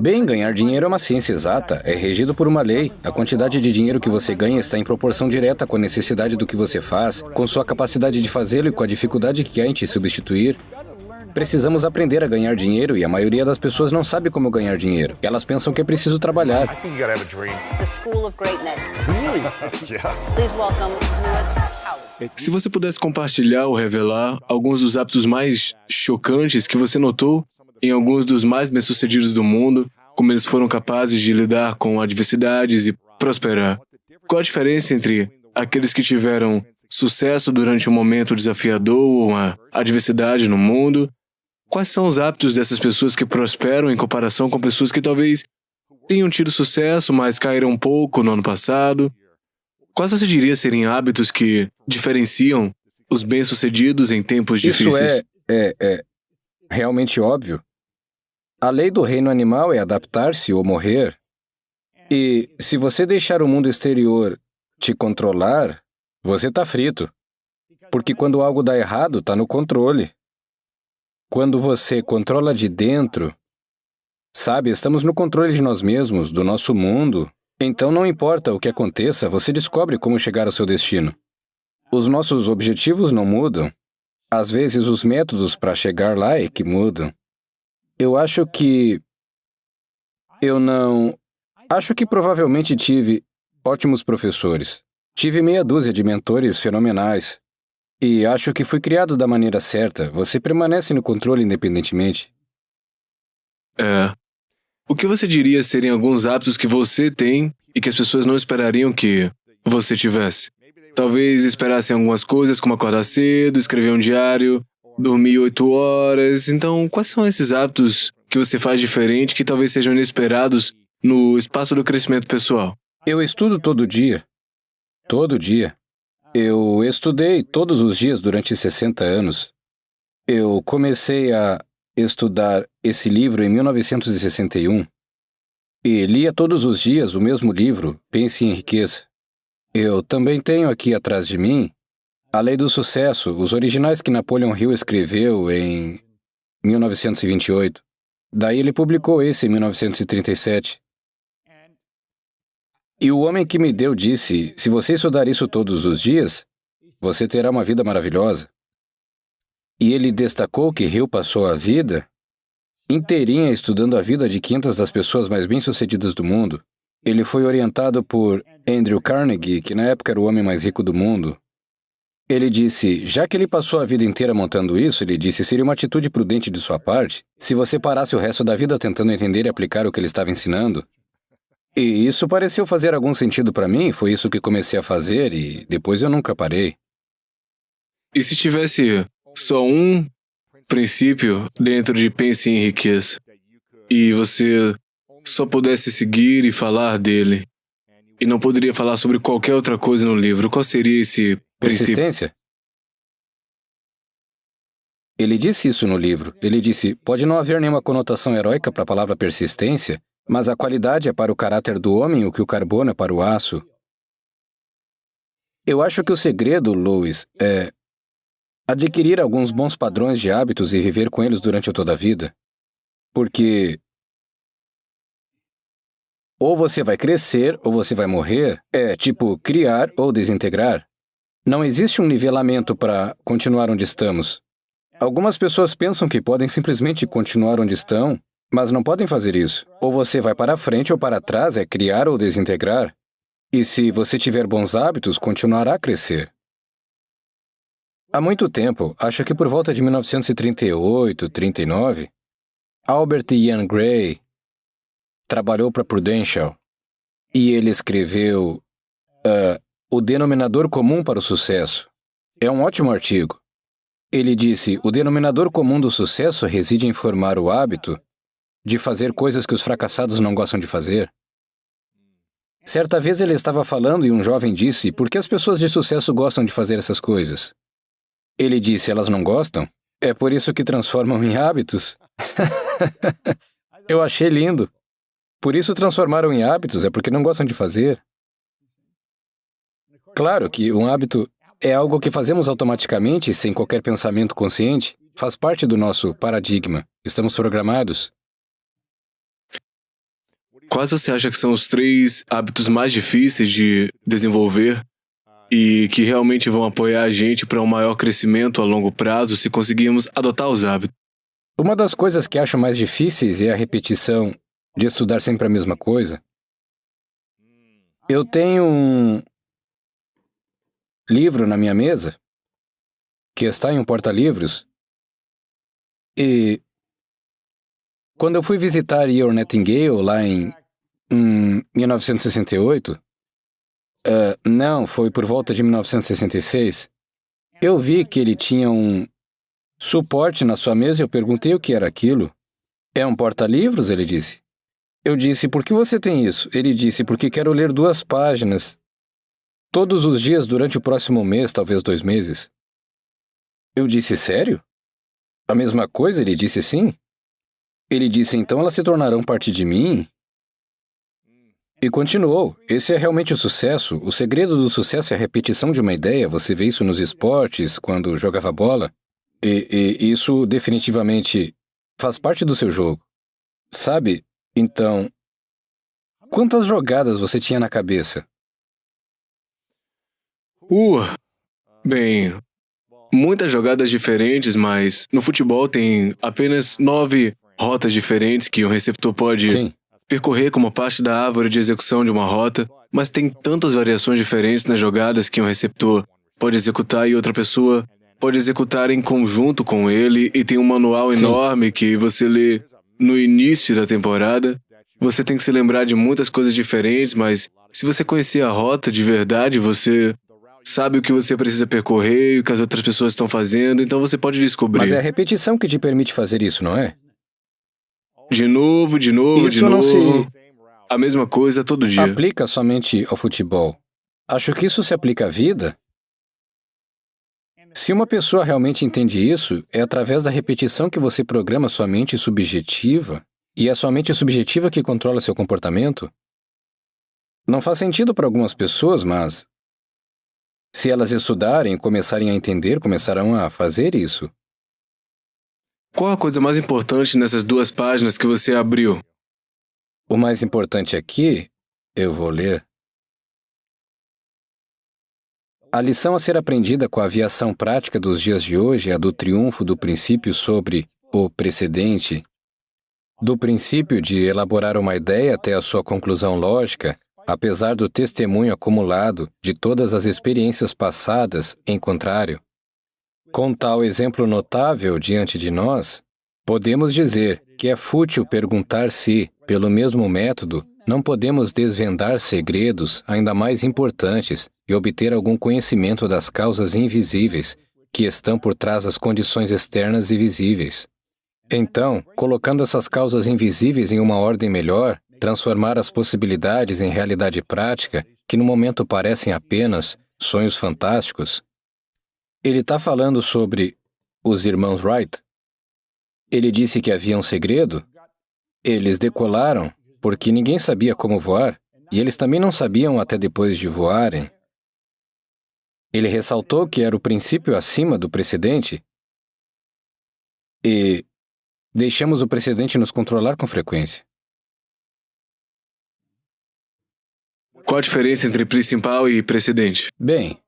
Bem, ganhar dinheiro é uma ciência exata, é regido por uma lei. A quantidade de dinheiro que você ganha está em proporção direta com a necessidade do que você faz, com sua capacidade de fazê-lo e com a dificuldade que há em te substituir. Precisamos aprender a ganhar dinheiro e a maioria das pessoas não sabe como ganhar dinheiro. Elas pensam que é preciso trabalhar. The School of Greatness. Please welcome Lewis Howes. Se você pudesse compartilhar ou revelar alguns dos hábitos mais chocantes que você notou em alguns dos mais bem-sucedidos do mundo, como eles foram capazes de lidar com adversidades e prosperar. Qual a diferença entre aqueles que tiveram sucesso durante um momento desafiador ou uma adversidade no mundo? Quais são os hábitos dessas pessoas que prosperam em comparação com pessoas que talvez tenham tido sucesso, mas caíram um pouco no ano passado? Quais você diria serem hábitos que diferenciam os bem-sucedidos em tempos difíceis? Isso é realmente óbvio. A lei do reino animal é adaptar-se ou morrer. E se você deixar o mundo exterior te controlar, você está frito. Porque quando algo dá errado, está no controle. Quando você controla de dentro, sabe, estamos no controle de nós mesmos, do nosso mundo. Então não importa o que aconteça, você descobre como chegar ao seu destino. Os nossos objetivos não mudam. Às vezes os métodos para chegar lá é que mudam. Acho que provavelmente tive ótimos professores. Tive meia dúzia de mentores fenomenais. E acho que fui criado da maneira certa. Você permanece no controle independentemente. O que você diria serem alguns hábitos que você tem e que as pessoas não esperariam que você tivesse? Talvez esperassem algumas coisas, como acordar cedo, escrever um diário, dormir 8 horas. Então, quais são esses hábitos que você faz diferente que talvez sejam inesperados no espaço do crescimento pessoal? Eu estudo todo dia. Todo dia. Eu estudei todos os dias durante 60 anos. Eu comecei a estudar esse livro em 1961 e lia todos os dias o mesmo livro, Pense e Enriqueça. Eu também tenho aqui atrás de mim A Lei do Sucesso, os originais que Napoleon Hill escreveu em 1928. Daí ele publicou esse em 1937. E o homem que me deu disse, se você estudar isso todos os dias, você terá uma vida maravilhosa. E ele destacou que Hill passou a vida inteirinha estudando a vida de 500 das pessoas mais bem-sucedidas do mundo. Ele foi orientado por Andrew Carnegie, que na época era o homem mais rico do mundo. Ele disse, já que ele passou a vida inteira montando isso, ele disse, seria uma atitude prudente de sua parte se você parasse o resto da vida tentando entender e aplicar o que ele estava ensinando. E isso pareceu fazer algum sentido para mim, foi isso que comecei a fazer e depois eu nunca parei. E se tivesse só um princípio dentro de Pense e Enriqueça e você só pudesse seguir e falar dele e não poderia falar sobre qualquer outra coisa no livro, qual seria esse princípio? Persistência? Ele disse isso no livro. Ele disse, pode não haver nenhuma conotação heróica para a palavra persistência, mas a qualidade é para o caráter do homem o que o carbono é para o aço. Eu acho que o segredo, Lewis, é adquirir alguns bons padrões de hábitos e viver com eles durante toda a vida. Porque ou você vai crescer ou você vai morrer. É tipo criar ou desintegrar. Não existe um nivelamento para continuar onde estamos. Algumas pessoas pensam que podem simplesmente continuar onde estão, mas não podem fazer isso. Ou você vai para frente ou para trás, é criar ou desintegrar. E se você tiver bons hábitos, continuará a crescer. Há muito tempo, acho que por volta de 1938, 39, Albert Ian Gray trabalhou para Prudential e ele escreveu O Denominador Comum para o Sucesso. É um ótimo artigo. Ele disse, o denominador comum do sucesso reside em formar o hábito de fazer coisas que os fracassados não gostam de fazer. Certa vez ele estava falando e um jovem disse, por que as pessoas de sucesso gostam de fazer essas coisas? Ele disse, elas não gostam? É por isso que transformam em hábitos. Eu achei lindo. Por isso transformaram em hábitos, é porque não gostam de fazer. Claro que um hábito é algo que fazemos automaticamente, sem qualquer pensamento consciente. Faz parte do nosso paradigma. Estamos programados. quais você acha que são os 3 hábitos mais difíceis de desenvolver e que realmente vão apoiar a gente para um maior crescimento a longo prazo se conseguirmos adotar os hábitos? Uma das coisas que acho mais difíceis é a repetição de estudar sempre a mesma coisa. Eu tenho um livro na minha mesa que está em um porta-livros e quando eu fui visitar Earl Nightingale lá em 1968, não, foi por volta de 1966, eu vi que ele tinha um suporte na sua mesa e eu perguntei o que era aquilo. É um porta-livros? Ele disse. Eu disse, por que você tem isso? Ele disse, porque quero ler 2 páginas todos os dias durante o próximo mês, talvez 2 meses. Eu disse, sério? A mesma coisa? Ele disse sim. Ele disse, então elas se tornarão parte de mim? E continuou, esse é realmente o sucesso. O segredo do sucesso é a repetição de uma ideia. Você vê isso nos esportes, quando jogava bola. E isso definitivamente faz parte do seu jogo. Sabe? Então, quantas jogadas você tinha na cabeça? Bem, muitas jogadas diferentes, mas no futebol tem apenas 9 rotas diferentes que um receptor pode percorrer como parte da árvore de execução de uma rota, mas tem tantas variações diferentes nas jogadas que um receptor pode executar e outra pessoa pode executar em conjunto com ele, e tem um manual enorme que você lê no início da temporada. Você tem que se lembrar de muitas coisas diferentes, mas se você conhecer a rota de verdade, você sabe o que você precisa percorrer e o que as outras pessoas estão fazendo, então você pode descobrir. Mas é a repetição que te permite fazer isso, não é? De novo, de novo, isso de novo. Não se a mesma coisa todo dia. Aplica somente ao futebol. Acho que isso se aplica à vida. Se uma pessoa realmente entende isso, é através da repetição que você programa sua mente subjetiva, e é sua mente subjetiva que controla seu comportamento. Não faz sentido para algumas pessoas, mas se elas estudarem e começarem a entender, começarão a fazer isso. Qual a coisa mais importante nessas 2 páginas que você abriu? O mais importante aqui, eu vou ler. A lição a ser aprendida com a aviação prática dos dias de hoje é a do triunfo do princípio sobre o precedente, do princípio de elaborar uma ideia até a sua conclusão lógica, apesar do testemunho acumulado de todas as experiências passadas em contrário. Com tal exemplo notável diante de nós, podemos dizer que é fútil perguntar se, pelo mesmo método, não podemos desvendar segredos ainda mais importantes e obter algum conhecimento das causas invisíveis que estão por trás das condições externas e visíveis. Então, colocando essas causas invisíveis em uma ordem melhor, transformar as possibilidades em realidade prática, que no momento parecem apenas sonhos fantásticos. Ele está falando sobre os irmãos Wright. Ele disse que havia um segredo. Eles decolaram porque ninguém sabia como voar, e eles também não sabiam até depois de voarem. Ele ressaltou que era o princípio acima do precedente e deixamos o precedente nos controlar com frequência. Qual a diferença entre principal e precedente? Bem,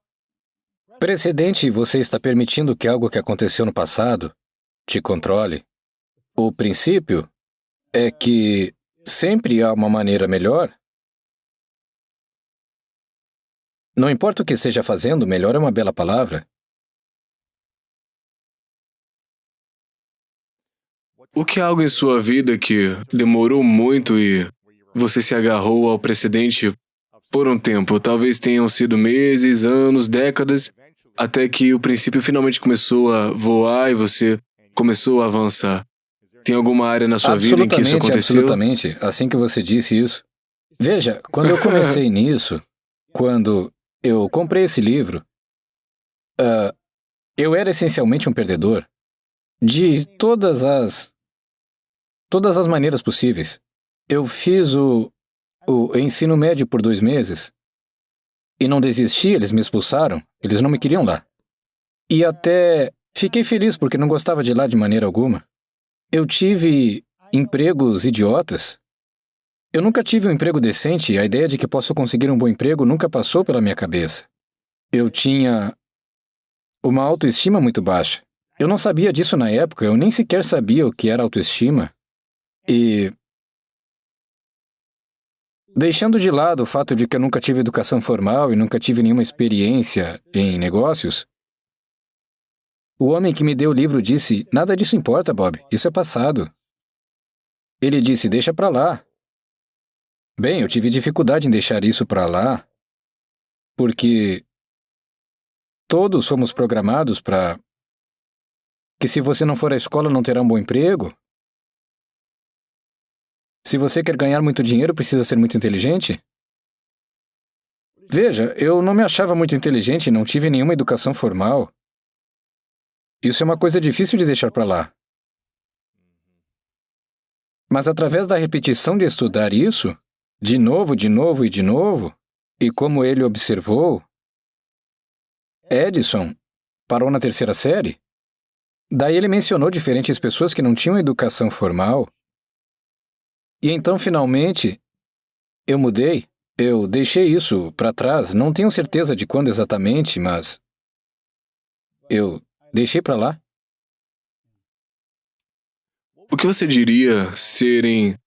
precedente, você está permitindo que algo que aconteceu no passado te controle. O princípio é que sempre há uma maneira melhor. Não importa o que esteja fazendo, melhor é uma bela palavra. O que é algo em sua vida que demorou muito e você se agarrou ao precedente por um tempo? Talvez tenham sido meses, anos, décadas, até que o princípio finalmente começou a voar e você começou a avançar. Tem alguma área na sua vida em que isso aconteceu? Absolutamente. Assim que você disse isso. Veja, quando eu comecei nisso, quando eu comprei esse livro, eu era essencialmente um perdedor. De todas as maneiras possíveis. Eu fiz o ensino médio por 2 meses e não desisti, eles me expulsaram, eles não me queriam lá. E até fiquei feliz porque não gostava de lá de maneira alguma. Eu tive empregos idiotas. Eu nunca tive um emprego decente e a ideia de que posso conseguir um bom emprego nunca passou pela minha cabeça. Eu tinha uma autoestima muito baixa. Eu não sabia disso na época, eu nem sequer sabia o que era autoestima. E, deixando de lado o fato de que eu nunca tive educação formal e nunca tive nenhuma experiência em negócios, o homem que me deu o livro disse, nada disso importa, Bob, isso é passado. Ele disse, deixa pra lá. Bem, eu tive dificuldade em deixar isso pra lá, porque todos fomos programados para que se você não for à escola não terá um bom emprego. Se você quer ganhar muito dinheiro, precisa ser muito inteligente. Veja, eu não me achava muito inteligente e não tive nenhuma educação formal. Isso é uma coisa difícil de deixar para lá. Mas através da repetição de estudar isso, de novo e de novo, e como ele observou, Edison parou na 3ª série. Daí ele mencionou diferentes pessoas que não tinham educação formal. E então, finalmente, eu mudei. Eu deixei isso para trás. Não tenho certeza de quando exatamente, mas eu deixei para lá. O que você diria serem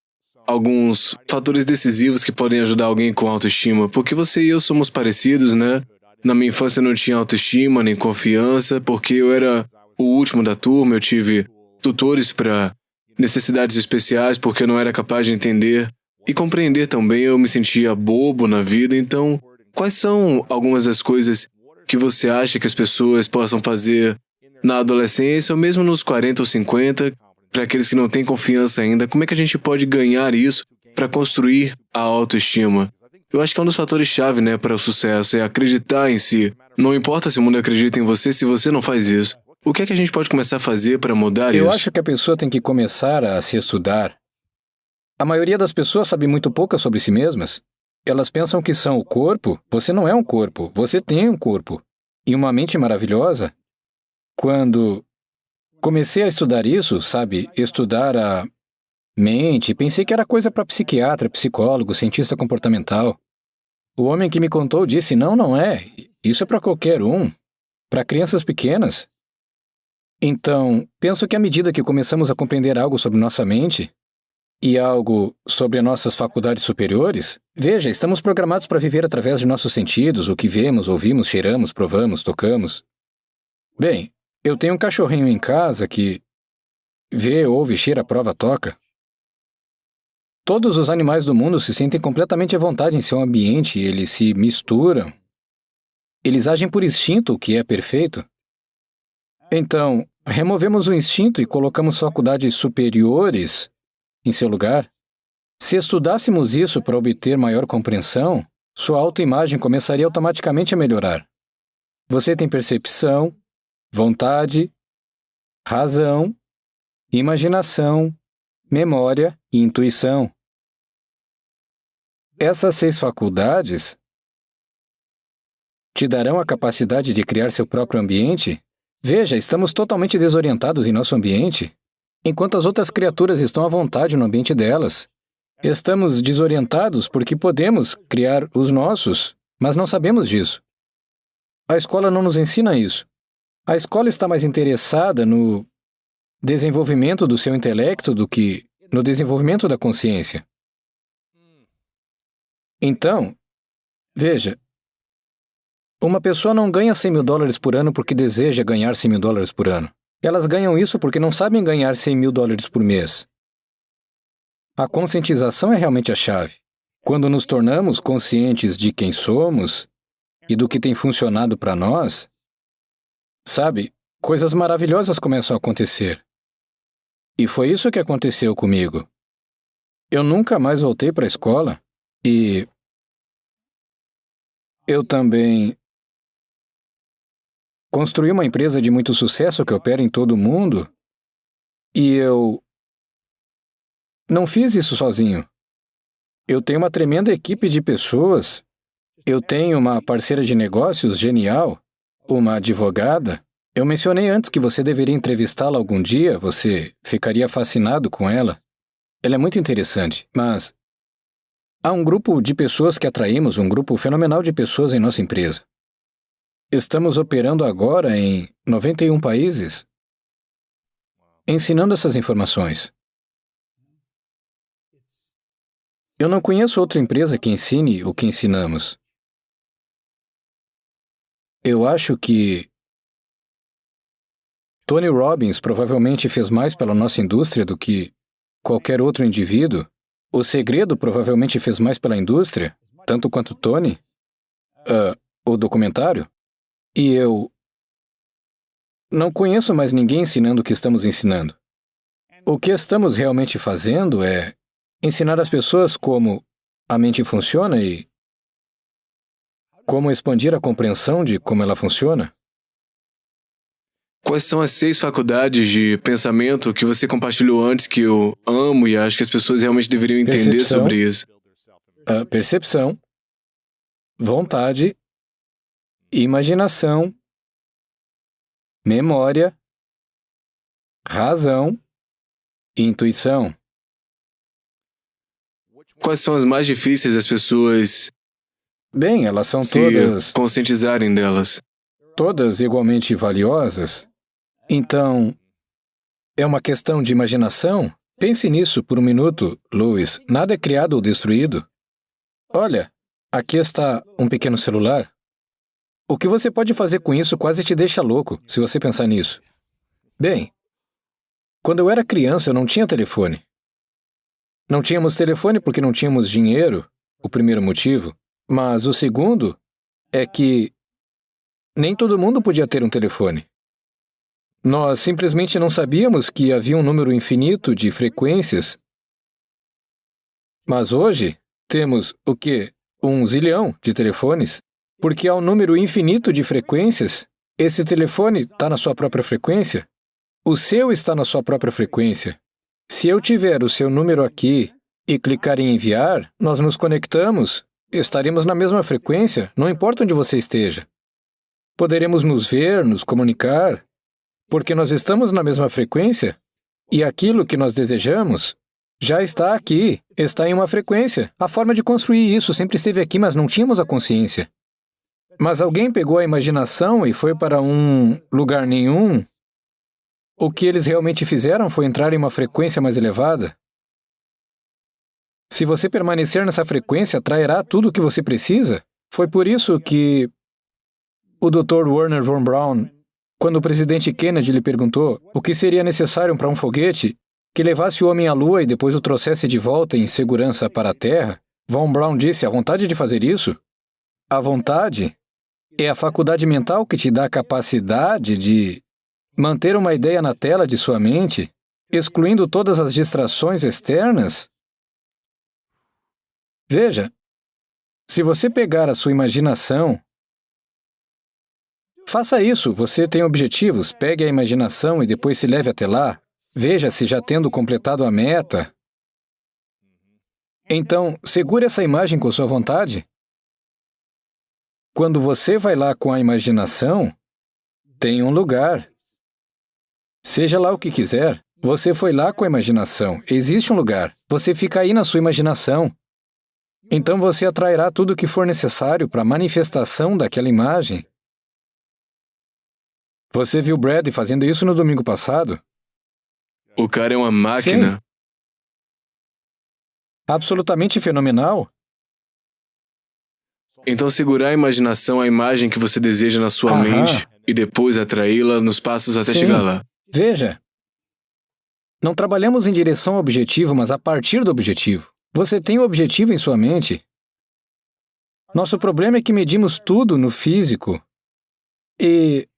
alguns fatores decisivos que podem ajudar alguém com autoestima? Porque você e eu somos parecidos, né? Na minha infância eu não tinha autoestima nem confiança, porque eu era o último da turma, eu tive tutores para necessidades especiais, porque eu não era capaz de entender e compreender também, eu me sentia bobo na vida. Então, quais são algumas das coisas que você acha que as pessoas possam fazer na adolescência, ou mesmo nos 40 ou 50, para aqueles que não têm confiança ainda? Como é que a gente pode ganhar isso para construir a autoestima? Eu acho que é um dos fatores-chave, né, para o sucesso, é acreditar em si. Não importa se o mundo acredita em você, se você não faz isso. O que é que a gente pode começar a fazer para mudar isso? Eu acho que a pessoa tem que começar a se estudar. A maioria das pessoas sabe muito pouco sobre si mesmas. Elas pensam que são o corpo. Você não é um corpo, você tem um corpo. E uma mente maravilhosa. Quando comecei a estudar isso, sabe, estudar a mente, pensei que era coisa para psiquiatra, psicólogo, cientista comportamental. O homem que me contou disse, não é. Isso é para qualquer um. Para crianças pequenas. Então, penso que à medida que começamos a compreender algo sobre nossa mente e algo sobre nossas faculdades superiores, veja, estamos programados para viver através de nossos sentidos, o que vemos, ouvimos, cheiramos, provamos, tocamos. Bem, eu tenho um cachorrinho em casa que vê, ouve, cheira, prova, toca. Todos os animais do mundo se sentem completamente à vontade em seu ambiente, eles se misturam. Eles agem por instinto, o que é perfeito. Então, removemos o instinto e colocamos faculdades superiores em seu lugar. Se estudássemos isso para obter maior compreensão, sua autoimagem começaria automaticamente a melhorar. Você tem percepção, vontade, razão, imaginação, memória e intuição. Essas 6 faculdades te darão a capacidade de criar seu próprio ambiente. Veja, estamos totalmente desorientados em nosso ambiente, enquanto as outras criaturas estão à vontade no ambiente delas. Estamos desorientados porque podemos criar os nossos, mas não sabemos disso. A escola não nos ensina isso. A escola está mais interessada no desenvolvimento do seu intelecto do que no desenvolvimento da consciência. Então, veja, uma pessoa não ganha $100.000 por ano porque deseja ganhar $100.000 por ano. Elas ganham isso porque não sabem ganhar $100.000 por mês. A conscientização é realmente a chave. Quando nos tornamos conscientes de quem somos e do que tem funcionado para nós, sabe, coisas maravilhosas começam a acontecer. E foi isso que aconteceu comigo. Eu nunca mais voltei para a escola e eu também construí uma empresa de muito sucesso que opera em todo o mundo e eu não fiz isso sozinho. Eu tenho uma tremenda equipe de pessoas. Eu tenho uma parceira de negócios genial, uma advogada. Eu mencionei antes que você deveria entrevistá-la algum dia, você ficaria fascinado com ela. Ela é muito interessante, mas Há um grupo de pessoas que atraímos, um grupo fenomenal de pessoas em nossa empresa. Estamos operando agora em 91 países, ensinando essas informações. Eu não conheço outra empresa que ensine o que ensinamos. Eu acho que Tony Robbins provavelmente fez mais pela nossa indústria do que qualquer outro indivíduo. O Segredo provavelmente fez mais pela indústria, tanto quanto Tony, o documentário. E eu não conheço mais ninguém ensinando o que estamos ensinando. O que estamos realmente fazendo é ensinar as pessoas como a mente funciona e como expandir a compreensão de como ela funciona. Quais são as 6 faculdades de pensamento que você compartilhou antes que eu amo e acho que as pessoas realmente deveriam entender sobre isso? Percepção, vontade, imaginação, memória, razão e intuição. Quais são as mais difíceis das pessoas Bem, elas são se conscientizarem delas? todas igualmente valiosas. Então, é uma questão de imaginação? Pense nisso por um minuto, Louis. Nada é criado ou destruído. Olha, aqui está um pequeno celular. O que você pode fazer com isso quase te deixa louco, se você pensar nisso. Bem, quando eu era criança, eu não tinha telefone. Não tínhamos telefone porque não tínhamos dinheiro, o primeiro motivo. Mas o segundo é que nem todo mundo podia ter um telefone. Nós simplesmente não sabíamos que havia um número infinito de frequências. Mas hoje temos o quê? 1 zilhão de telefones. Porque há um número infinito de frequências. Esse telefone está na sua própria frequência. O seu está na sua própria frequência. Se eu tiver o seu número aqui e clicar em enviar, nós nos conectamos, estaremos na mesma frequência, não importa onde você esteja. Poderemos nos ver, nos comunicar, porque nós estamos na mesma frequência e aquilo que nós desejamos já está aqui, está em uma frequência. A forma de construir isso sempre esteve aqui, mas não tínhamos a consciência. Mas alguém pegou a imaginação e foi para um lugar nenhum. O que eles realmente fizeram foi entrar em uma frequência mais elevada. Se você permanecer nessa frequência, atrairá tudo o que você precisa. Foi por isso que o Dr. Wernher von Braun, quando o presidente Kennedy lhe perguntou o que seria necessário para um foguete que levasse o homem à Lua e depois o trouxesse de volta em segurança para a Terra, von Braun disse: a vontade de fazer isso? A vontade é a faculdade mental que te dá a capacidade de manter uma ideia na tela de sua mente, excluindo todas as distrações externas. Veja, se você pegar a sua imaginação, faça isso. Você tem objetivos, pegue a imaginação e depois se leve até lá. Veja se já tendo completado a meta. Então, segure essa imagem com sua vontade. Quando você vai lá com a imaginação, tem um lugar. Seja lá o que quiser, você foi lá com a imaginação. Existe um lugar. Você fica aí na sua imaginação. Então você atrairá tudo o que for necessário para a manifestação daquela imagem. Você viu Brad fazendo isso no domingo passado? O cara é uma máquina. Sim. Absolutamente fenomenal. Então segurar a imaginação, a imagem que você deseja na sua mente e depois atraí-la nos passos até chegar lá. Veja, não trabalhamos em direção ao objetivo, mas a partir do objetivo. Você tem o objetivo em sua mente. Nosso problema é que medimos tudo no físico. E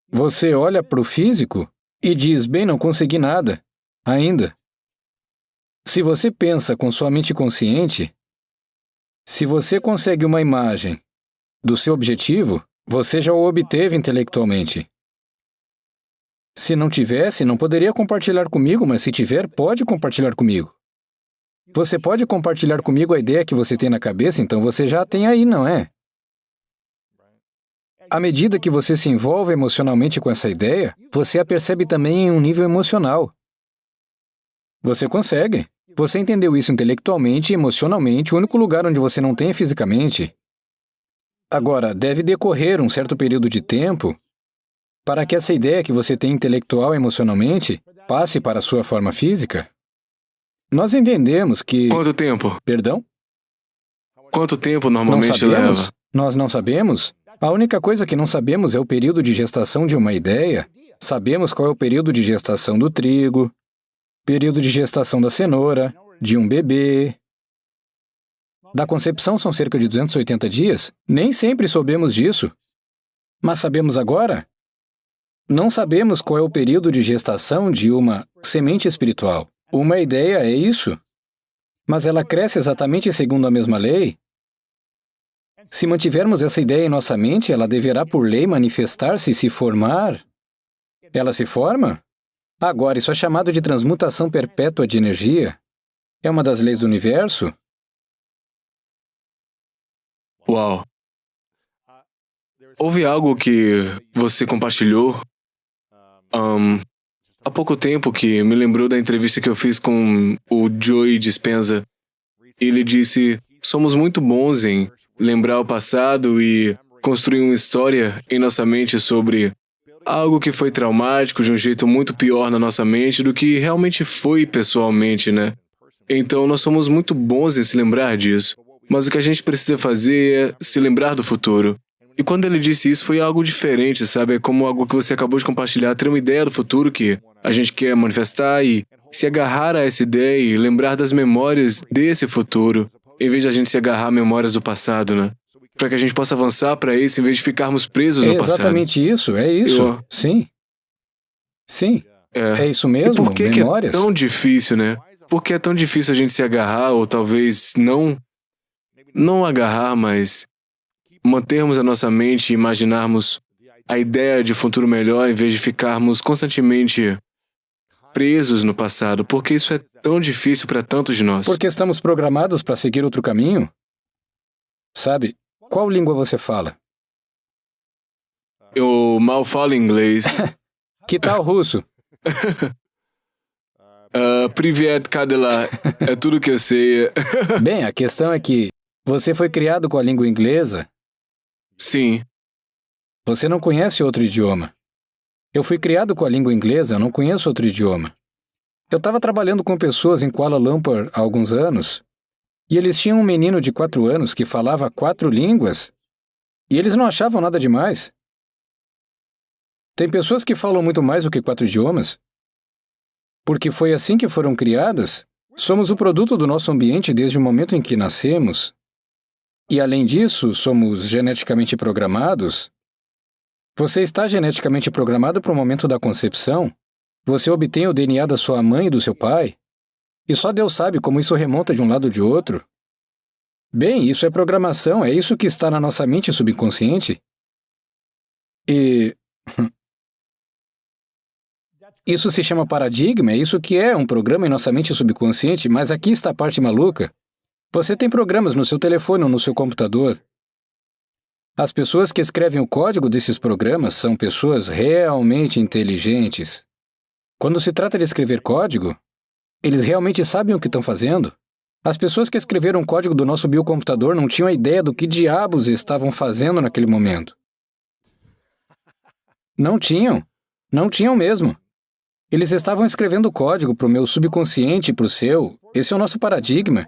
você olha para o físico e diz: bem, não consegui nada, ainda. Se você pensa com sua mente consciente, se você consegue uma imagem do seu objetivo, você já o obteve intelectualmente. Se não tivesse, não poderia compartilhar comigo, mas se tiver, pode compartilhar comigo. Você pode compartilhar comigo a ideia que você tem na cabeça, então você já a tem aí, não é? À medida que você se envolve emocionalmente com essa ideia, você a percebe também em um nível emocional. Você consegue. Você entendeu isso intelectualmente e emocionalmente, o único lugar onde você não tem é fisicamente. Agora, deve decorrer um certo período de tempo para que essa ideia que você tem intelectual e emocionalmente passe para a sua forma física. Nós entendemos que... Quanto tempo? Perdão? Quanto tempo Não normalmente sabemos? leva? Nós não sabemos? A única coisa que não sabemos é o período de gestação de uma ideia. Sabemos qual é o período de gestação do trigo, período de gestação da cenoura, de um bebê. Da concepção são cerca de 280 dias. Nem sempre soubemos disso. Mas sabemos agora? Não sabemos qual é o período de gestação de uma semente espiritual. Uma ideia é isso. Mas ela cresce exatamente segundo a mesma lei. Se mantivermos essa ideia em nossa mente, ela deverá, por lei, manifestar-se e se formar. Ela se forma? Agora, isso é chamado de transmutação perpétua de energia. É uma das leis do universo. Uau. Houve algo que você compartilhou há pouco tempo que me lembrou da entrevista que eu fiz com o Joey Dispenza. Ele disse: somos muito bons em lembrar o passado e construir uma história em nossa mente sobre algo que foi traumático de um jeito muito pior na nossa mente do que realmente foi pessoalmente, né? Então nós somos muito bons em se lembrar disso. Mas o que a gente precisa fazer é se lembrar do futuro. E quando ele disse isso, foi algo diferente, sabe? É como algo que você acabou de compartilhar, ter uma ideia do futuro que a gente quer manifestar e se agarrar a essa ideia e lembrar das memórias desse futuro, em vez de a gente se agarrar a memórias do passado, né? Para que a gente possa avançar para isso, em vez de ficarmos presos no passado. É exatamente isso, é isso. Sim. Sim. É isso mesmo, e por que memórias. Que é tão difícil, né? Por que é tão difícil a gente se agarrar, ou talvez não agarrar, mas mantermos a nossa mente e imaginarmos a ideia de futuro melhor em vez de ficarmos constantemente presos no passado? Por que isso é tão difícil para tantos de nós? Porque estamos programados para seguir outro caminho. Sabe, qual língua você fala? Eu mal falo inglês. Que tal russo? Privet, Kadela, é tudo que eu sei. Bem, a questão é que você foi criado com a língua inglesa. Sim. Você não conhece outro idioma. Eu fui criado com a língua inglesa, eu não conheço outro idioma. Eu estava trabalhando com pessoas em Kuala Lumpur há alguns anos, e eles tinham um menino de 4 anos que falava 4 línguas, e eles não achavam nada demais. Tem pessoas que falam muito mais do que 4 idiomas. Porque foi assim que foram criadas. Somos o produto do nosso ambiente desde o momento em que nascemos. E além disso, somos geneticamente programados. Você está geneticamente programado para o momento da concepção. Você obtém o DNA da sua mãe e do seu pai. E só Deus sabe como isso remonta de um lado ou de outro. Bem, isso é programação, é isso que está na nossa mente subconsciente. E... isso se chama paradigma, é isso que é um programa em nossa mente subconsciente, mas aqui está a parte maluca. Você tem programas no seu telefone ou no seu computador. As pessoas que escrevem o código desses programas são pessoas realmente inteligentes. Quando se trata de escrever código, eles realmente sabem o que estão fazendo. As pessoas que escreveram o código do nosso biocomputador não tinham ideia do que diabos estavam fazendo naquele momento. Não tinham. Não tinham mesmo. Eles estavam escrevendo o código para o meu subconsciente e para o seu. Esse é o nosso paradigma.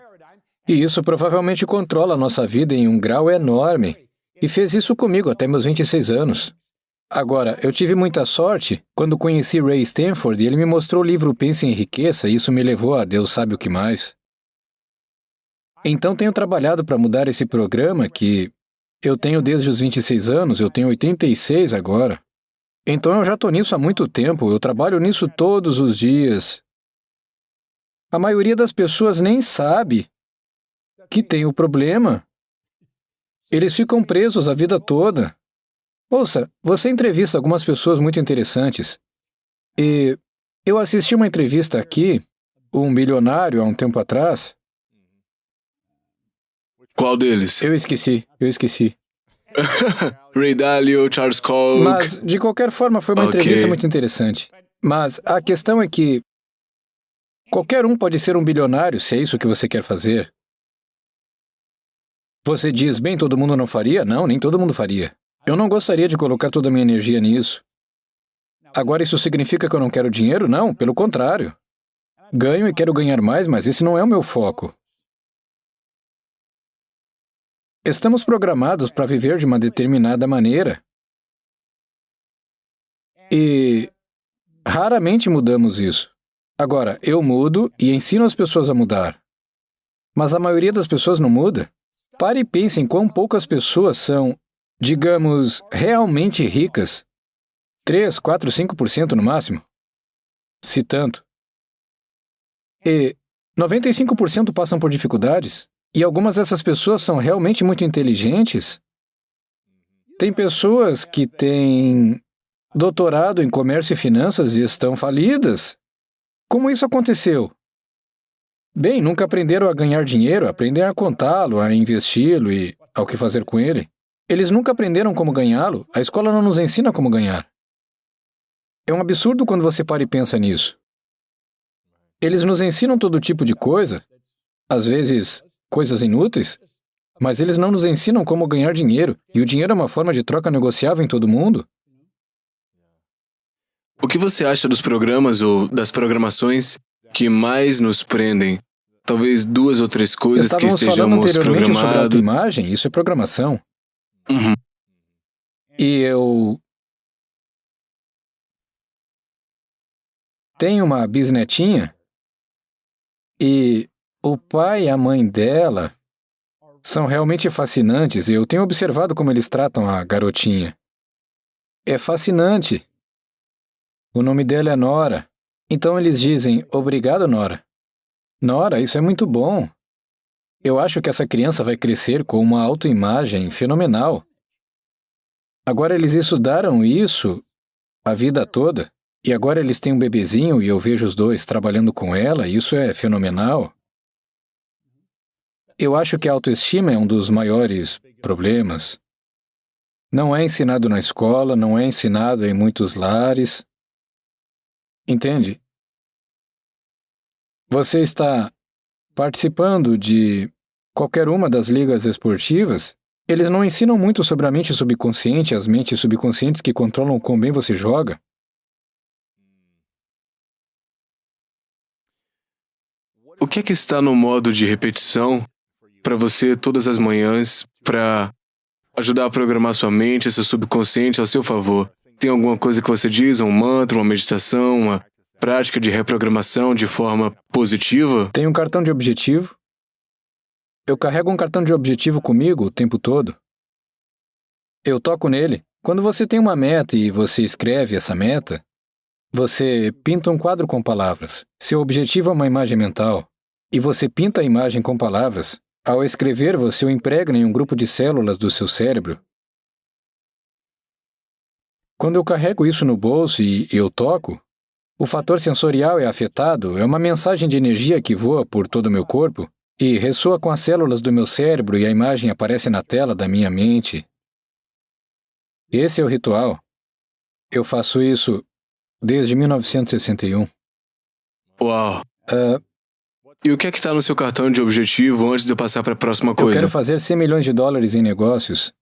E isso provavelmente controla a nossa vida em um grau enorme. E fez isso comigo até meus 26 anos. Agora, eu tive muita sorte quando conheci Ray Stanford e ele me mostrou o livro Pense em Riqueza e isso me levou a Deus sabe o que mais. Então tenho trabalhado para mudar esse programa que eu tenho desde os 26 anos, eu tenho 86 agora. Então eu já estou nisso há muito tempo, eu trabalho nisso todos os dias. A maioria das pessoas nem sabe que tem o problema. Eles ficam presos a vida toda. Ouça, você entrevista algumas pessoas muito interessantes. E eu assisti uma entrevista aqui, um bilionário, há um tempo atrás. Qual deles? Eu esqueci. Ray Dalio, Charles Koch... Mas, de qualquer forma, foi uma entrevista muito interessante. Mas a questão é que Qualquer um pode ser um bilionário se é isso que você quer fazer. Você diz, bem, todo mundo não faria? Não, nem todo mundo faria. Eu não gostaria de colocar toda a minha energia nisso. Agora, isso significa que eu não quero dinheiro? Não, pelo contrário. Ganho e quero ganhar mais, mas esse não é o meu foco. Estamos programados para viver de uma determinada maneira. E raramente mudamos isso. Agora, eu mudo e ensino as pessoas a mudar. Mas a maioria das pessoas não muda. Pare e pense em quão poucas pessoas são, digamos, realmente ricas. 3, 4, 5% no máximo. Se tanto. E 95% passam por dificuldades. E algumas dessas pessoas são realmente muito inteligentes. Tem pessoas que têm doutorado em comércio e finanças e estão falidas. Como isso aconteceu? Bem, nunca aprenderam a ganhar dinheiro, aprenderam a contá-lo, a investi-lo e ao que fazer com ele. Eles nunca aprenderam como ganhá-lo, a escola não nos ensina como ganhar. É um absurdo quando você para e pensa nisso. Eles nos ensinam todo tipo de coisa, às vezes coisas inúteis, mas eles não nos ensinam como ganhar dinheiro, e o dinheiro é uma forma de troca negociável em todo mundo. O que você acha dos programas ou das programações que mais nos prendem? Talvez 2 ou 3 coisas que Estávamos falando estejamos anteriormente sobre programados. autoimagem, isso é programação. Uhum. E eu tenho uma bisnetinha e o pai e a mãe dela são realmente fascinantes e eu tenho observado como eles tratam a garotinha. É fascinante. O nome dela é Nora. Então eles dizem, obrigado, Nora. Nora, isso é muito bom. Eu acho que essa criança vai crescer com uma autoimagem fenomenal. Agora eles estudaram isso a vida toda, e agora eles têm um bebezinho e eu vejo os dois trabalhando com ela, e isso é fenomenal. Eu acho que a autoestima é um dos maiores problemas. Não é ensinado na escola, não é ensinado em muitos lares. Entende? Você está participando de qualquer uma das ligas esportivas, eles não ensinam muito sobre a mente subconsciente, as mentes subconscientes que controlam quão bem você joga. O que é que está no modo de repetição para você todas as manhãs para ajudar a programar sua mente, seu subconsciente ao seu favor? Tem alguma coisa que você diz, um mantra, uma meditação, uma prática de reprogramação de forma positiva? Tem um cartão de objetivo. Eu carrego um cartão de objetivo comigo o tempo todo. Eu toco nele. Quando você tem uma meta e você escreve essa meta, você pinta um quadro com palavras. Seu objetivo é uma imagem mental. E você pinta a imagem com palavras. Ao escrever, você o impregna em um grupo de células do seu cérebro. Quando eu carrego isso no bolso e eu toco, o fator sensorial é afetado, é uma mensagem de energia que voa por todo o meu corpo e ressoa com as células do meu cérebro e a imagem aparece na tela da minha mente. Esse é o ritual. Eu faço isso desde 1961. Uau! E o que é que está no seu cartão de objetivo antes de eu passar para a próxima Eu coisa? quero fazer $100 milhões em negócios.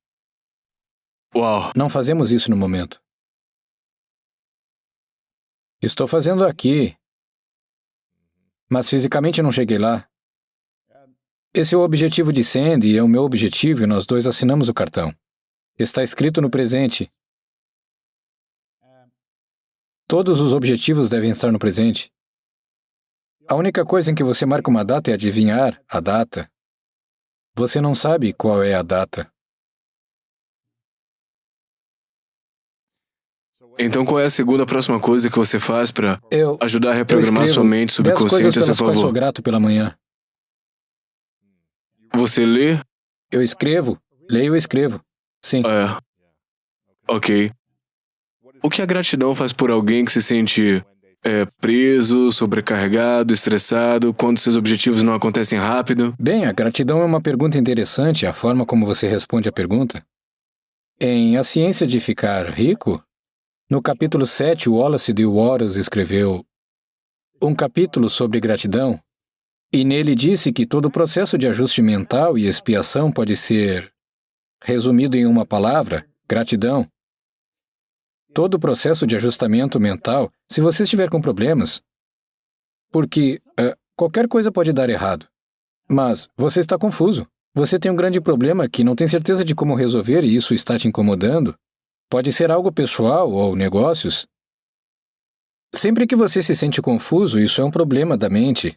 Uau! Não fazemos isso no momento. Estou fazendo aqui, mas fisicamente não cheguei lá. Esse é o objetivo de Sandy, é o meu objetivo e nós dois assinamos o cartão. Está escrito no presente. Todos os objetivos devem estar no presente. A única coisa em que você marca uma data é adivinhar a data. Você não sabe qual é a data. Então qual é a segunda próxima coisa que você faz para Eu ajudar a reprogramar sua mente 10 subconsciente a coisas seu pelas quais sou favor? grato pela manhã. Você lê? Eu escrevo, leio e escrevo. Sim. É. Ok. O que a gratidão faz por alguém que se sente preso, sobrecarregado, estressado, quando seus objetivos não acontecem rápido? Bem, a gratidão é uma pergunta interessante, a forma como você responde a pergunta. Em A Ciência de Ficar Rico, no capítulo 7, Wallace D. Wattles escreveu: um capítulo sobre gratidão, e nele disse que todo o processo de ajuste mental e expiação pode ser resumido em uma palavra: gratidão. Todo o processo de ajustamento mental, se você estiver com problemas, porque qualquer coisa pode dar errado, mas você está confuso. Você tem um grande problema que não tem certeza de como resolver e isso está te incomodando. Pode ser algo pessoal ou negócios. Sempre que você se sente confuso, isso é um problema da mente.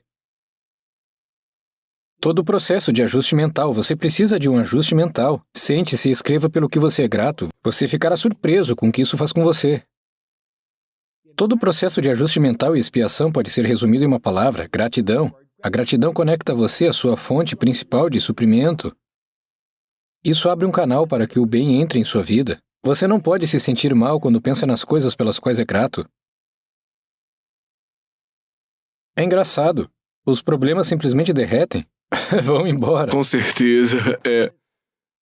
Todo o processo de ajuste mental, você precisa de um ajuste mental. Sente-se e escreva pelo que você é grato. Você ficará surpreso com o que isso faz com você. Todo o processo de ajuste mental e expiação pode ser resumido em uma palavra: gratidão. A gratidão conecta você à sua fonte principal de suprimento. Isso abre um canal para que o bem entre em sua vida. Você não pode se sentir mal quando pensa nas coisas pelas quais é grato. É engraçado. Os problemas simplesmente derretem. Vão embora. Com certeza.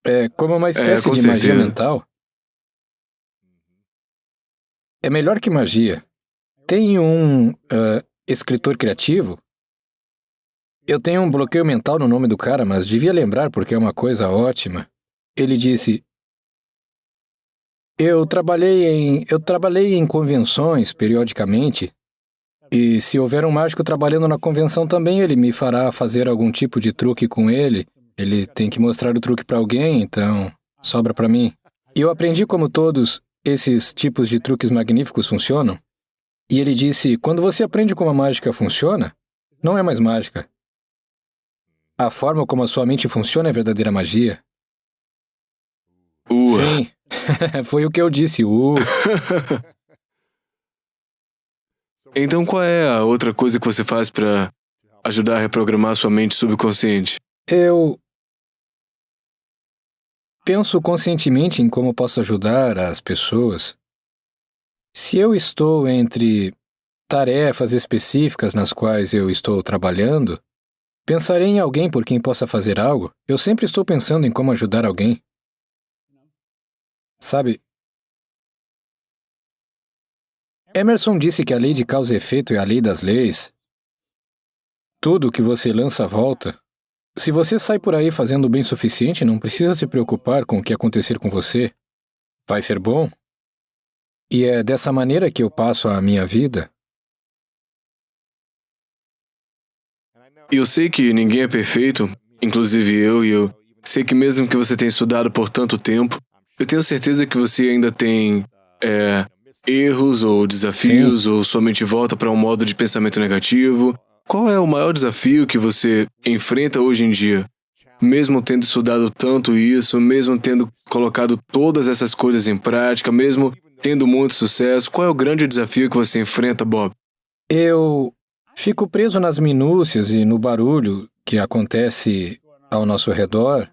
É como uma espécie de magia mental. É melhor que magia. Tem um escritor criativo. Eu tenho um bloqueio mental no nome do cara, mas devia lembrar porque é uma coisa ótima. Ele disse: Eu trabalhei em convenções periodicamente, e se houver um mágico trabalhando na convenção também, ele me fará fazer algum tipo de truque com ele. Ele tem que mostrar o truque para alguém, então sobra para mim. E eu aprendi como todos esses tipos de truques magníficos funcionam. E ele disse: quando você aprende como a mágica funciona, não é mais mágica. A forma como a sua mente funciona é verdadeira magia. Sim, foi o que eu disse. Então qual é a outra coisa que você faz para ajudar a reprogramar sua mente subconsciente? Eu penso conscientemente em como posso ajudar as pessoas. Se eu estou entre tarefas específicas nas quais eu estou trabalhando, pensarei em alguém por quem possa fazer algo. Eu sempre estou pensando em como ajudar alguém. Sabe? Emerson disse que a lei de causa e efeito é a lei das leis. Tudo que você lança volta. Se você sai por aí fazendo o bem suficiente, não precisa se preocupar com o que acontecer com você. Vai ser bom. E é dessa maneira que eu passo a minha vida. Eu sei que ninguém é perfeito, inclusive eu, e eu sei que mesmo que você tenha estudado por tanto tempo, eu tenho certeza que você ainda tem erros ou desafios, Sim. ou sua mente volta para um modo de pensamento negativo. Qual é o maior desafio que você enfrenta hoje em dia? Mesmo tendo estudado tanto isso, mesmo tendo colocado todas essas coisas em prática, mesmo tendo muito sucesso, qual é o grande desafio que você enfrenta, Bob? Eu fico preso nas minúcias e no barulho que acontece ao nosso redor,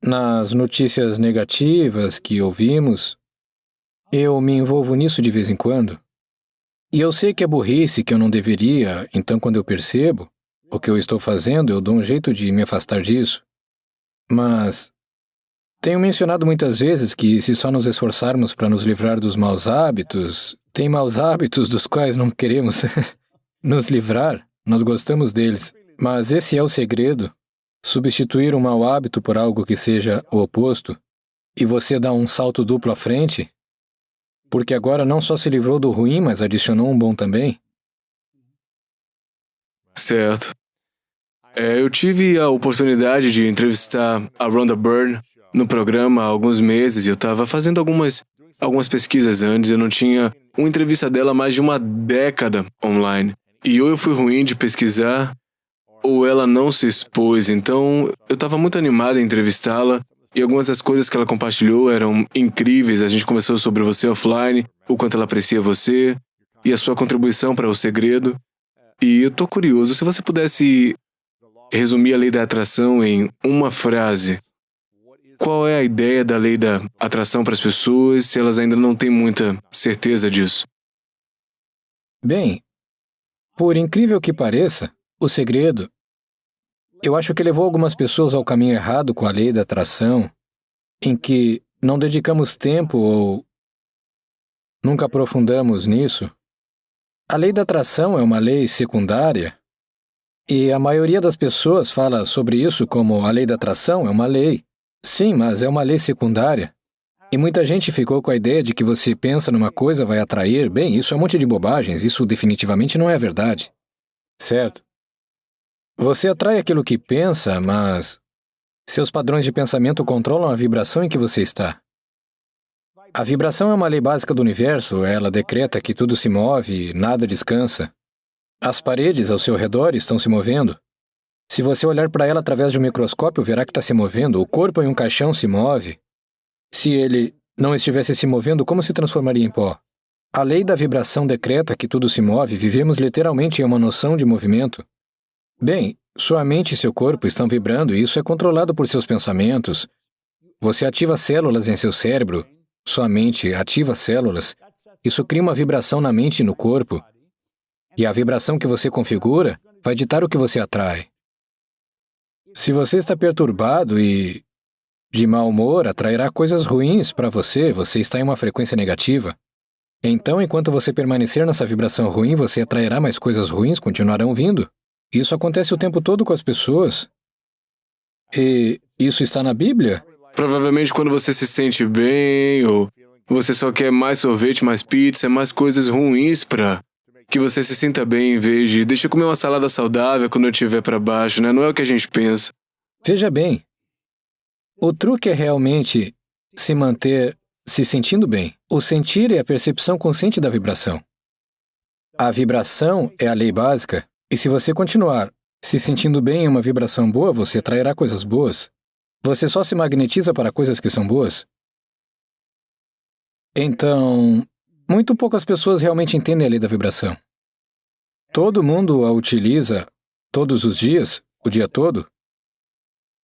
nas notícias negativas que ouvimos. Eu me envolvo nisso de vez em quando. E eu sei que é burrice, que eu não deveria, então quando eu percebo o que eu estou fazendo, eu dou um jeito de me afastar disso. Mas tenho mencionado muitas vezes que se só nos esforçarmos para nos livrar dos maus hábitos, tem maus hábitos dos quais não queremos nos livrar, nós gostamos deles. Mas esse é o segredo. Substituir um mau hábito por algo que seja o oposto, e você dá um salto duplo à frente, porque agora não só se livrou do ruim, mas adicionou um bom também. Certo. Eu tive a oportunidade de entrevistar a Rhonda Byrne no programa há alguns meses e eu estava fazendo algumas pesquisas antes. Eu não tinha uma entrevista dela há mais de uma década online. E ou eu fui ruim de pesquisar, ou ela não se expôs. Então, eu estava muito animado em entrevistá-la e algumas das coisas que ela compartilhou eram incríveis. A gente conversou sobre você offline, o quanto ela aprecia você e a sua contribuição para o segredo. E eu tô curioso, se você pudesse resumir a lei da atração em uma frase, qual é a ideia da lei da atração para as pessoas se elas ainda não têm muita certeza disso? Bem, por incrível que pareça, o segredo, eu acho que levou algumas pessoas ao caminho errado com a lei da atração, em que não dedicamos tempo ou nunca aprofundamos nisso. A lei da atração é uma lei secundária e a maioria das pessoas fala sobre isso como a lei da atração é uma lei. Sim, mas é uma lei secundária. E muita gente ficou com a ideia de que você pensa numa coisa vai atrair. Bem, isso é um monte de bobagens, isso definitivamente não é verdade. Certo? Você atrai aquilo que pensa, mas seus padrões de pensamento controlam a vibração em que você está. A vibração é uma lei básica do universo, ela decreta que tudo se move, nada descansa. As paredes ao seu redor estão se movendo. Se você olhar para ela através de um microscópio, verá que está se movendo. O corpo em um caixão se move. Se ele não estivesse se movendo, como se transformaria em pó? A lei da vibração decreta que tudo se move, vivemos literalmente em uma noção de movimento. Bem, sua mente e seu corpo estão vibrando e isso é controlado por seus pensamentos. Você ativa células em seu cérebro, sua mente ativa células. Isso cria uma vibração na mente e no corpo. E a vibração que você configura vai ditar o que você atrai. Se você está perturbado e de mau humor, atrairá coisas ruins para você, você está em uma frequência negativa. Então, enquanto você permanecer nessa vibração ruim, você atrairá mais coisas ruins, continuarão vindo. Isso acontece o tempo todo com as pessoas. E isso está na Bíblia? Provavelmente quando você se sente bem, ou você só quer mais sorvete, mais pizza, mais coisas ruins para que você se sinta bem, em vez de deixa eu comer uma salada saudável quando eu estiver para baixo, né? Não é o que a gente pensa. Veja bem, o truque é realmente se manter se sentindo bem. O sentir é a percepção consciente da vibração. A vibração é a lei básica, e se você continuar se sentindo bem em uma vibração boa, você atrairá coisas boas. Você só se magnetiza para coisas que são boas. Então, muito poucas pessoas realmente entendem a lei da vibração. Todo mundo a utiliza todos os dias, o dia todo.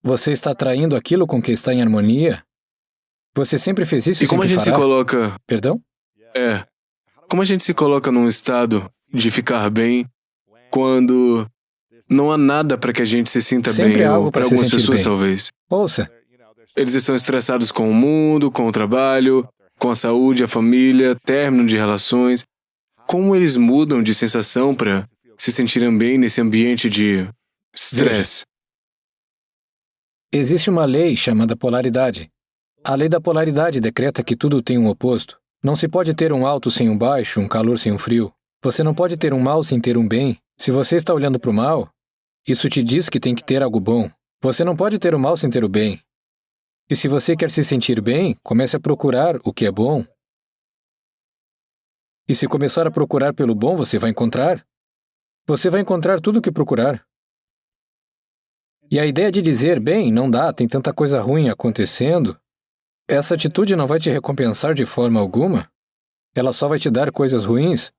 Você está atraindo aquilo com que está em harmonia. Você sempre fez isso e como a gente se coloca... Perdão? Como a gente se coloca num estado de ficar bem quando não há nada para que a gente se sinta Sempre bem, há algo ou para para se algumas sentir pessoas bem. talvez. Ouça, Eles estão estressados com o mundo, com o trabalho, com a saúde, a família, término de relações. Como eles mudam de sensação para se sentirem bem nesse ambiente de estresse? existe uma lei chamada polaridade. A lei da polaridade decreta que tudo tem um oposto. Não se pode ter um alto sem um baixo, um calor sem um frio. Você não pode ter um mal sem ter um bem. Se você está olhando para o mal, isso te diz que tem que ter algo bom. Você não pode ter o mal sem ter o bem. E se você quer se sentir bem, comece a procurar o que é bom. E se começar a procurar pelo bom, você vai encontrar. Você vai encontrar tudo o que procurar. E a ideia de dizer, bem, não dá, tem tanta coisa ruim acontecendo, essa atitude não vai te recompensar de forma alguma. Ela só vai te dar coisas ruins.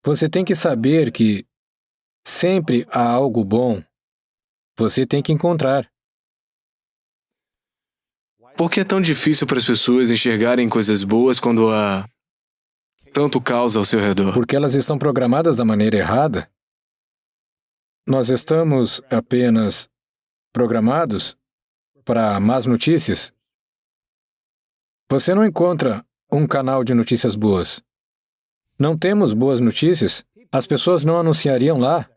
Você tem que saber que sempre há algo bom. Você tem que encontrar. Por que é tão difícil para as pessoas enxergarem coisas boas quando há tanto caos ao seu redor? Porque elas estão programadas da maneira errada. Nós estamos apenas programados para más notícias. Você não encontra um canal de notícias boas. Não temos boas notícias. As pessoas não anunciariam lá.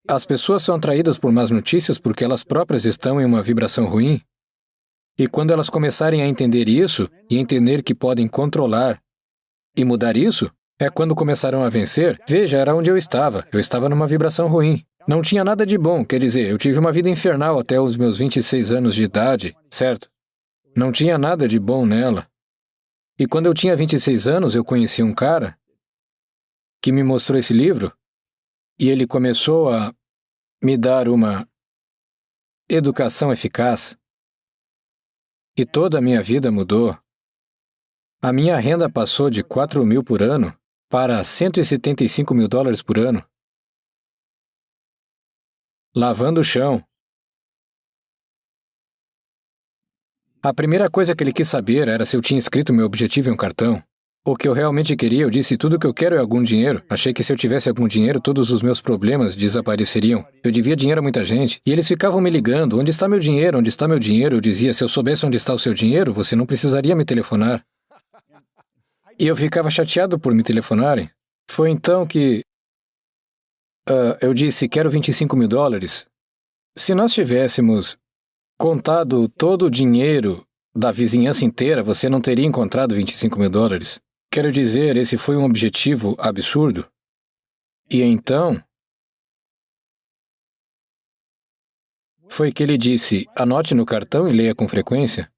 As pessoas são atraídas por más notícias porque elas próprias estão em uma vibração ruim. E quando elas começarem a entender isso e entender que podem controlar e mudar isso, é quando começarão a vencer. Veja, era onde eu estava. Eu estava numa vibração ruim. Não tinha nada de bom, quer dizer, eu tive uma vida infernal até os meus 26 anos de idade, certo? Não tinha nada de bom nela. E quando eu tinha 26 anos, eu conheci um cara que me mostrou esse livro e ele começou a me dar uma educação eficaz. E toda a minha vida mudou. A minha renda passou de 4.000 por ano para 175 mil dólares por ano. Lavando o chão. A primeira coisa que ele quis saber era se eu tinha escrito meu objetivo em um cartão. O que eu realmente queria, eu disse, tudo que eu quero é algum dinheiro. Achei que se eu tivesse algum dinheiro, todos os meus problemas desapareceriam. Eu devia dinheiro a muita gente. E eles ficavam me ligando, onde está meu dinheiro, onde está meu dinheiro? Eu dizia, se eu soubesse onde está o seu dinheiro, você não precisaria me telefonar. E eu ficava chateado por me telefonarem. Foi então que eu disse, quero $25.000. Se nós tivéssemos contado todo o dinheiro da vizinhança inteira, você não teria encontrado $25.000. Quero dizer, esse foi um objetivo absurdo. E então, foi que ele disse, anote no cartão e leia com frequência.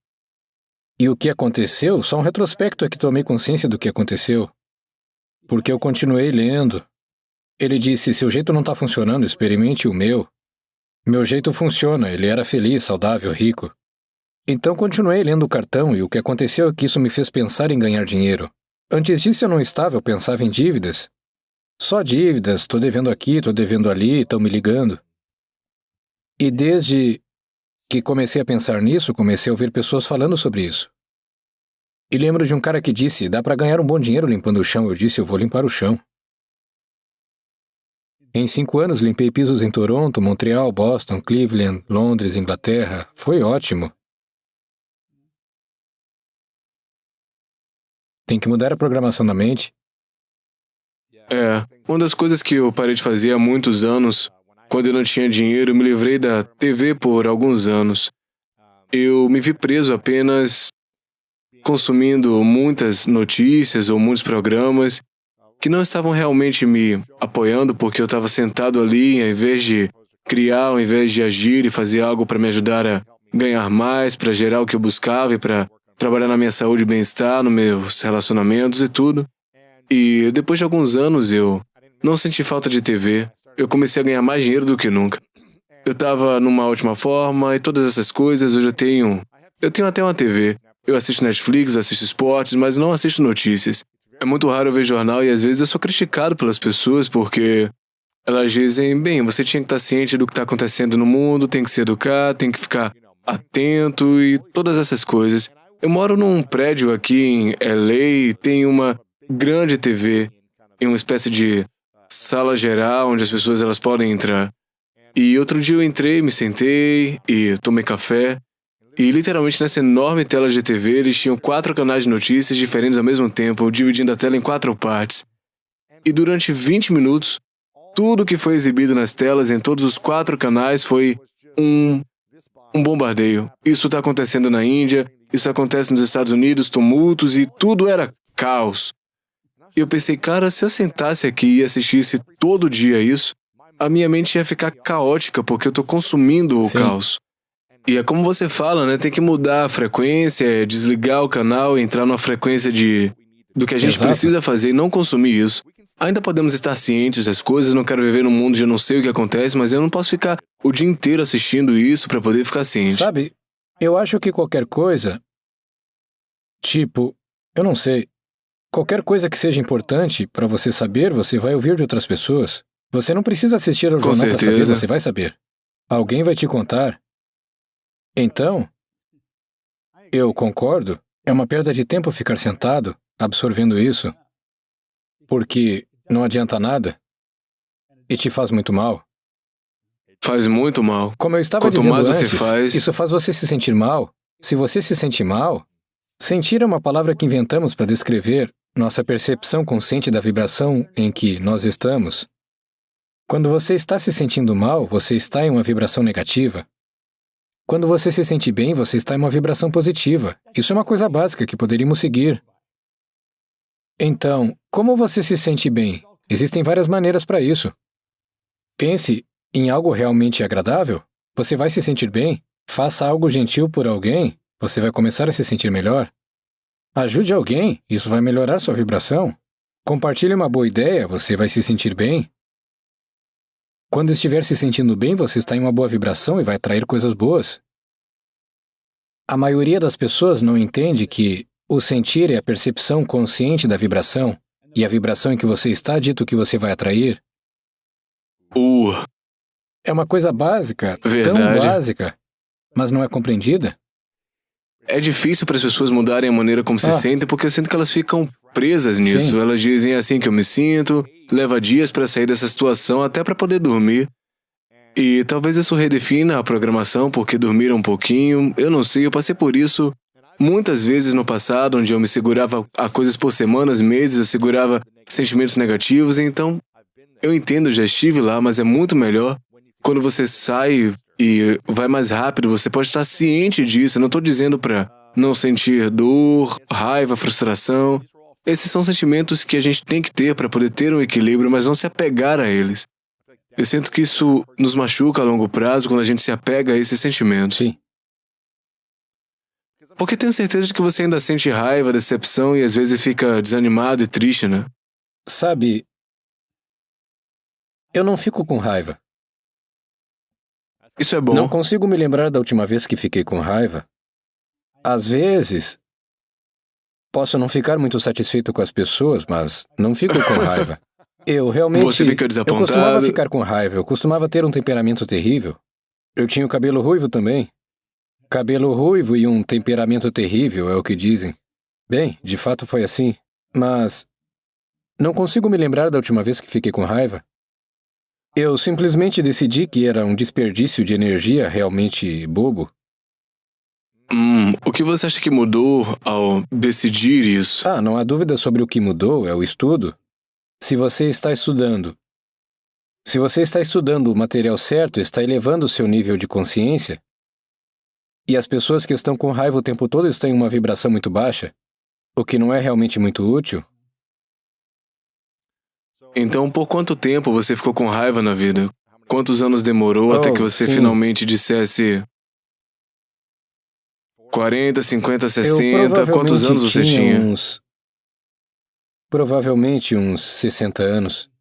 E o que aconteceu, só um retrospecto é que tomei consciência do que aconteceu. Porque eu continuei lendo. Ele disse, seu jeito não está funcionando, experimente o meu. Meu jeito funciona, ele era feliz, saudável, rico. Então continuei lendo o cartão e o que aconteceu é que isso me fez pensar em ganhar dinheiro. Antes disso eu não estava, eu pensava em dívidas. Só dívidas, estou devendo aqui, estou devendo ali, estão me ligando. E desde que comecei a pensar nisso, comecei a ouvir pessoas falando sobre isso. E lembro de um cara que disse, dá para ganhar um bom dinheiro limpando o chão. Eu disse, eu vou limpar o chão. Em 5 anos, limpei pisos em Toronto, Montreal, Boston, Cleveland, Londres, Inglaterra. Foi ótimo. Tem que mudar a programação da mente. Uma das coisas que eu parei de fazer há muitos anos, quando eu não tinha dinheiro, eu me livrei da TV por alguns anos. Eu me vi preso apenas consumindo muitas notícias ou muitos programas que não estavam realmente me apoiando, porque eu estava sentado ali, ao invés de criar, ao invés de agir e fazer algo para me ajudar a ganhar mais, para gerar o que eu buscava e para trabalhar na minha saúde e bem-estar, nos meus relacionamentos e tudo. E depois de alguns anos eu não senti falta de TV. Eu comecei a ganhar mais dinheiro do que nunca. Eu estava numa ótima forma e todas essas coisas. Hoje eu tenho até uma TV. Eu assisto Netflix, eu assisto esportes, mas não assisto notícias. É muito raro eu ver jornal e às vezes eu sou criticado pelas pessoas porque elas dizem, bem, você tinha que estar ciente do que está acontecendo no mundo, tem que se educar, tem que ficar atento e todas essas coisas. Eu moro num prédio aqui em LA, tem uma grande TV em uma espécie de sala geral onde as pessoas elas podem entrar. E outro dia eu entrei, me sentei e tomei café. E literalmente nessa enorme tela de TV eles tinham 4 canais de notícias diferentes ao mesmo tempo, dividindo a tela em 4 partes. E durante 20 minutos, tudo que foi exibido nas telas em todos os 4 canais foi um bombardeio. Isso está acontecendo na Índia, isso acontece nos Estados Unidos, tumultos e tudo era caos. E eu pensei, cara, se eu sentasse aqui e assistisse todo dia isso, a minha mente ia ficar caótica porque eu estou consumindo o caos. E é como você fala, né? Tem que mudar a frequência, desligar o canal, entrar numa frequência do que a gente precisa fazer e não consumir isso. Ainda podemos estar cientes das coisas, não quero viver num mundo onde eu não sei o que acontece, mas eu não posso ficar o dia inteiro assistindo isso para poder ficar ciente. Sabe, eu acho que qualquer coisa, eu não sei, qualquer coisa que seja importante para você saber, você vai ouvir de outras pessoas. Você não precisa assistir ao jornal para saber, você vai saber. Alguém vai te contar. Então, eu concordo, é uma perda de tempo ficar sentado, absorvendo isso, porque não adianta nada e te faz muito mal. Faz muito mal. Como eu estava dizendo antes, isso faz você se sentir mal. Se você se sente mal, sentir é uma palavra que inventamos para descrever nossa percepção consciente da vibração em que nós estamos. Quando você está se sentindo mal, você está em uma vibração negativa. Quando você se sente bem, você está em uma vibração positiva. Isso é uma coisa básica que poderíamos seguir. Então, como você se sente bem? Existem várias maneiras para isso. Pense em algo realmente agradável. Você vai se sentir bem. Faça algo gentil por alguém. Você vai começar a se sentir melhor. Ajude alguém. Isso vai melhorar sua vibração. Compartilhe uma boa ideia. Você vai se sentir bem. Quando estiver se sentindo bem, você está em uma boa vibração e vai atrair coisas boas. A maioria das pessoas não entende que o sentir é a percepção consciente da vibração, e a vibração em que você está dito que você vai atrair. É uma coisa básica, tão básica, mas não é compreendida. É difícil para as pessoas mudarem a maneira como se sentem, porque eu sinto que elas ficam presas nisso. Sim. Elas dizem assim que eu me sinto, leva dias para sair dessa situação até para poder dormir. E talvez isso redefina a programação porque dormiram um pouquinho, eu não sei, eu passei por isso muitas vezes no passado, onde eu me segurava a coisas por semanas, meses, eu segurava sentimentos negativos, então eu entendo, já estive lá, mas é muito melhor quando você sai e vai mais rápido, você pode estar ciente disso. Eu não estou dizendo para não sentir dor, raiva, frustração. Esses são sentimentos que a gente tem que ter para poder ter um equilíbrio, mas não se apegar a eles. Eu sinto que isso nos machuca a longo prazo quando a gente se apega a esses sentimentos. Sim. Porque tenho certeza de que você ainda sente raiva, decepção e às vezes fica desanimado e triste, né? Sabe, eu não fico com raiva. Isso é bom. Não consigo me lembrar da última vez que fiquei com raiva. Às vezes, posso não ficar muito satisfeito com as pessoas, mas não fico com raiva. Eu realmente... Você fica desapontado? Eu costumava ficar com raiva, eu costumava ter um temperamento terrível. Eu tinha o cabelo ruivo também. Cabelo ruivo e um temperamento terrível, é o que dizem. Bem, de fato foi assim, mas não consigo me lembrar da última vez que fiquei com raiva. Eu simplesmente decidi que era um desperdício de energia realmente bobo. O que você acha que mudou ao decidir isso? Não há dúvida sobre o que mudou, é o estudo. Se você está estudando o material certo, está elevando o seu nível de consciência, e as pessoas que estão com raiva o tempo todo estão em uma vibração muito baixa, o que não é realmente muito útil. Então, por quanto tempo você ficou com raiva na vida? Quantos anos demorou até que você finalmente dissesse 40, 50, 60? Quantos anos você tinha? Provavelmente uns 60 anos.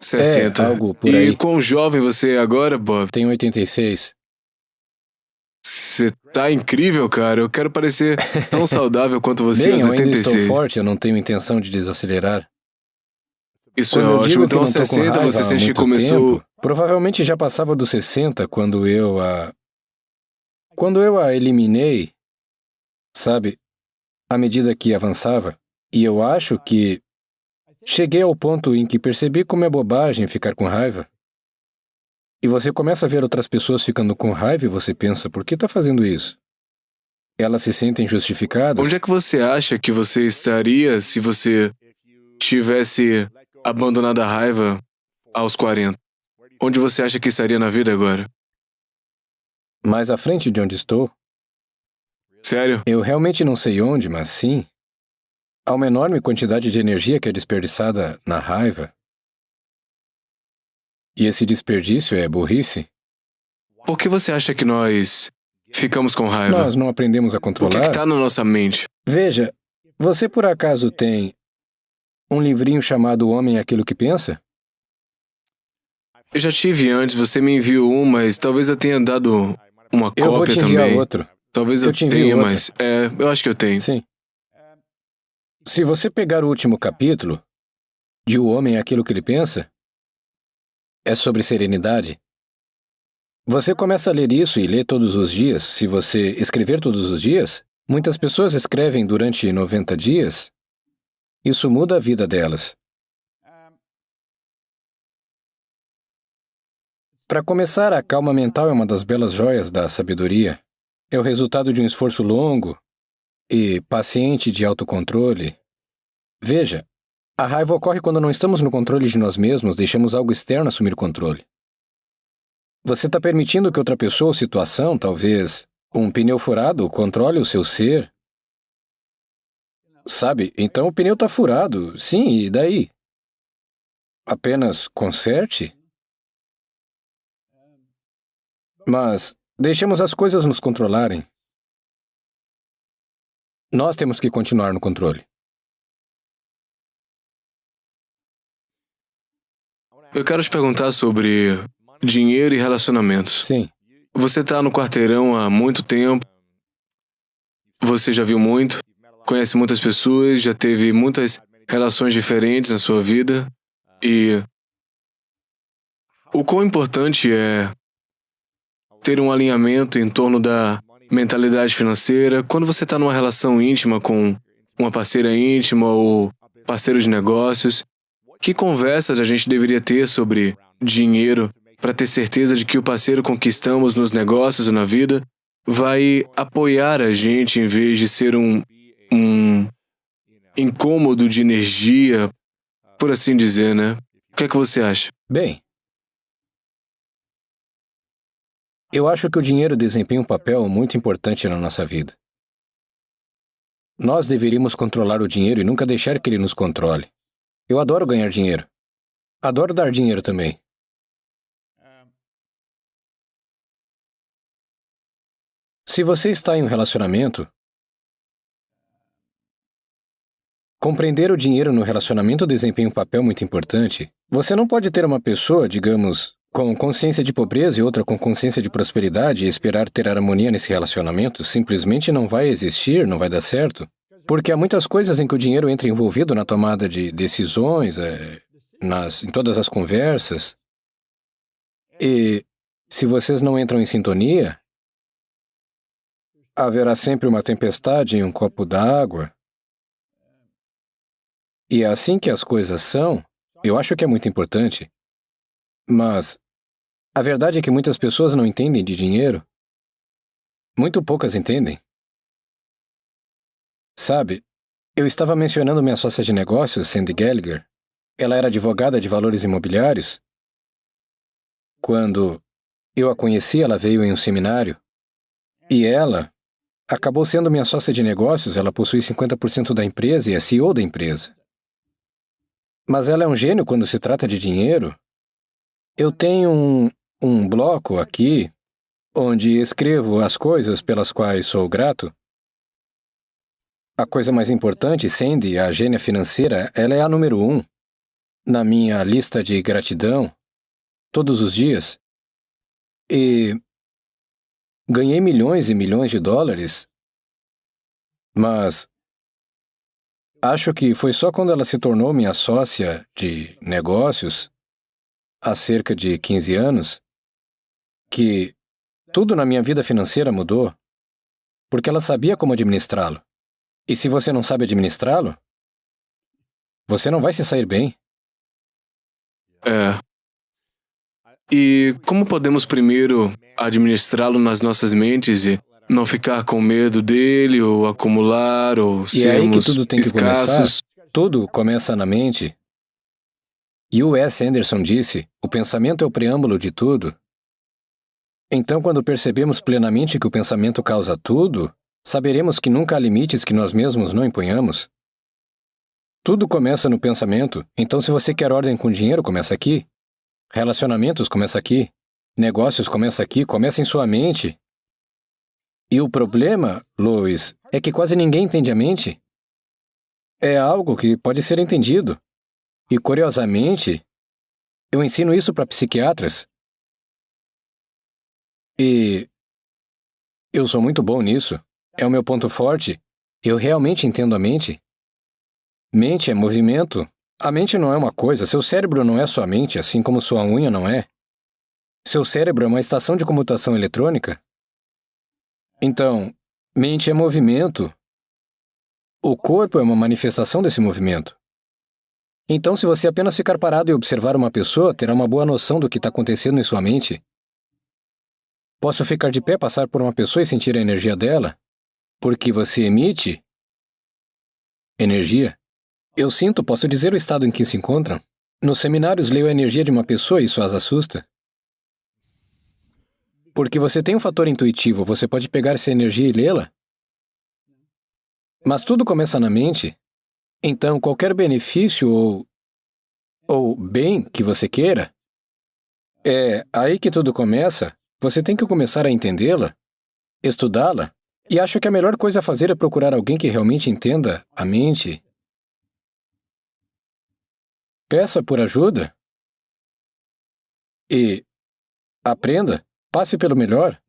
60. Algo por aí. E quão jovem você é agora, Bob? Tenho 86. Você tá incrível, cara. Eu quero parecer tão saudável quanto você aos eu ainda 86. estou forte, eu não tenho intenção de desacelerar. Isso é ótimo. Então, aos 60 você sente que começou... Provavelmente já passava dos 60 quando eu a eliminei, sabe, à medida que avançava. E eu acho que cheguei ao ponto em que percebi como é bobagem ficar com raiva. E você começa a ver outras pessoas ficando com raiva e você pensa, por que está fazendo isso? Elas se sentem justificadas? Onde é que você acha que você estaria se você tivesse abandonado a raiva aos 40? Onde você acha que estaria na vida agora? Mais à frente de onde estou. Sério? Eu realmente não sei onde, mas sim. Há uma enorme quantidade de energia que é desperdiçada na raiva. E esse desperdício é burrice. Por que você acha que nós ficamos com raiva? Nós não aprendemos a controlar. O que está na nossa mente? Veja, você por acaso tem um livrinho chamado O Homem é Aquilo que Pensa? Eu já tive antes, você me enviou um, mas talvez eu tenha dado uma cópia também. Eu vou te enviar outro. Talvez eu tenha, mas eu acho que eu tenho. Sim. Se você pegar o último capítulo de O Homem é Aquilo que Ele Pensa, é sobre serenidade. Você começa a ler isso e lê todos os dias. Se você escrever todos os dias, muitas pessoas escrevem durante 90 dias. Isso muda a vida delas. Para começar, a calma mental é uma das belas joias da sabedoria. É o resultado de um esforço longo e paciente de autocontrole. Veja, a raiva ocorre quando não estamos no controle de nós mesmos, deixamos algo externo assumir o controle. Você está permitindo que outra pessoa ou situação, talvez um pneu furado, controle o seu ser? Sabe, então o pneu está furado, sim, e daí? Apenas conserte? Mas deixemos as coisas nos controlarem. Nós temos que continuar no controle. Eu quero te perguntar sobre dinheiro e relacionamentos. Sim. Você está no quarteirão há muito tempo. Você já viu muito, conhece muitas pessoas, já teve muitas relações diferentes na sua vida. E o quão importante é ter um alinhamento em torno da mentalidade financeira quando você está numa relação íntima com uma parceira íntima ou parceiro de negócios. Que conversas a gente deveria ter sobre dinheiro para ter certeza de que o parceiro com que estamos nos negócios ou na vida vai apoiar a gente em vez de ser um incômodo de energia, por assim dizer, né? O que é que você acha? Bem, eu acho que o dinheiro desempenha um papel muito importante na nossa vida. Nós deveríamos controlar o dinheiro e nunca deixar que ele nos controle. Eu adoro ganhar dinheiro. Adoro dar dinheiro também. Se você está em um relacionamento, compreender o dinheiro no relacionamento desempenha um papel muito importante. Você não pode ter uma pessoa, digamos, com consciência de pobreza e outra com consciência de prosperidade e esperar ter harmonia nesse relacionamento. Simplesmente não vai existir, não vai dar certo. Porque há muitas coisas em que o dinheiro entra envolvido na tomada de decisões, em todas as conversas. E se vocês não entram em sintonia, haverá sempre uma tempestade em um copo d'água. E é assim que as coisas são. Eu acho que é muito importante. Mas a verdade é que muitas pessoas não entendem de dinheiro. Muito poucas entendem. Sabe, eu estava mencionando minha sócia de negócios, Sandy Gallagher. Ela era advogada de valores imobiliários. Quando eu a conheci, ela veio em um seminário. E ela acabou sendo minha sócia de negócios. Ela possui 50% da empresa e é CEO da empresa. Mas ela é um gênio quando se trata de dinheiro. Eu tenho um bloco aqui, onde escrevo as coisas pelas quais sou grato. A coisa mais importante, Sandy, a gênia financeira, ela é a número 1 na minha lista de gratidão, todos os dias. E ganhei milhões e milhões de dólares, mas acho que foi só quando ela se tornou minha sócia de negócios, há cerca de 15 anos, que tudo na minha vida financeira mudou, porque ela sabia como administrá-lo. E se você não sabe administrá-lo, você não vai se sair bem. E como podemos primeiro administrá-lo nas nossas mentes e não ficar com medo dele, ou acumular, ou E é aí que sermos tudo tem que escassos? começar. Tudo começa na mente. E o Wes Anderson disse, o pensamento é o preâmbulo de tudo. Então, quando percebemos plenamente que o pensamento causa tudo, saberemos que nunca há limites que nós mesmos não imponhamos. Tudo começa no pensamento. Então, se você quer ordem com dinheiro, começa aqui. Relacionamentos, começa aqui. Negócios, começa aqui. Começa em sua mente. E o problema, Lois, é que quase ninguém entende a mente. É algo que pode ser entendido. E, curiosamente, eu ensino isso para psiquiatras. E eu sou muito bom nisso. É o meu ponto forte. Eu realmente entendo a mente. Mente é movimento. A mente não é uma coisa. Seu cérebro não é sua mente, assim como sua unha não é. Seu cérebro é uma estação de comutação eletrônica. Então, mente é movimento. O corpo é uma manifestação desse movimento. Então, se você apenas ficar parado e observar uma pessoa, terá uma boa noção do que está acontecendo em sua mente. Posso ficar de pé, passar por uma pessoa e sentir a energia dela? Porque você emite energia. Eu sinto, posso dizer o estado em que se encontram. Nos seminários leio a energia de uma pessoa e isso as assusta. Porque você tem um fator intuitivo, você pode pegar essa energia e lê-la. Mas tudo começa na mente. Então, qualquer benefício ou bem que você queira, é aí que tudo começa. Você tem que começar a entendê-la, estudá-la. E acho que a melhor coisa a fazer é procurar alguém que realmente entenda a mente. Peça por ajuda. E aprenda. Passe pelo melhor.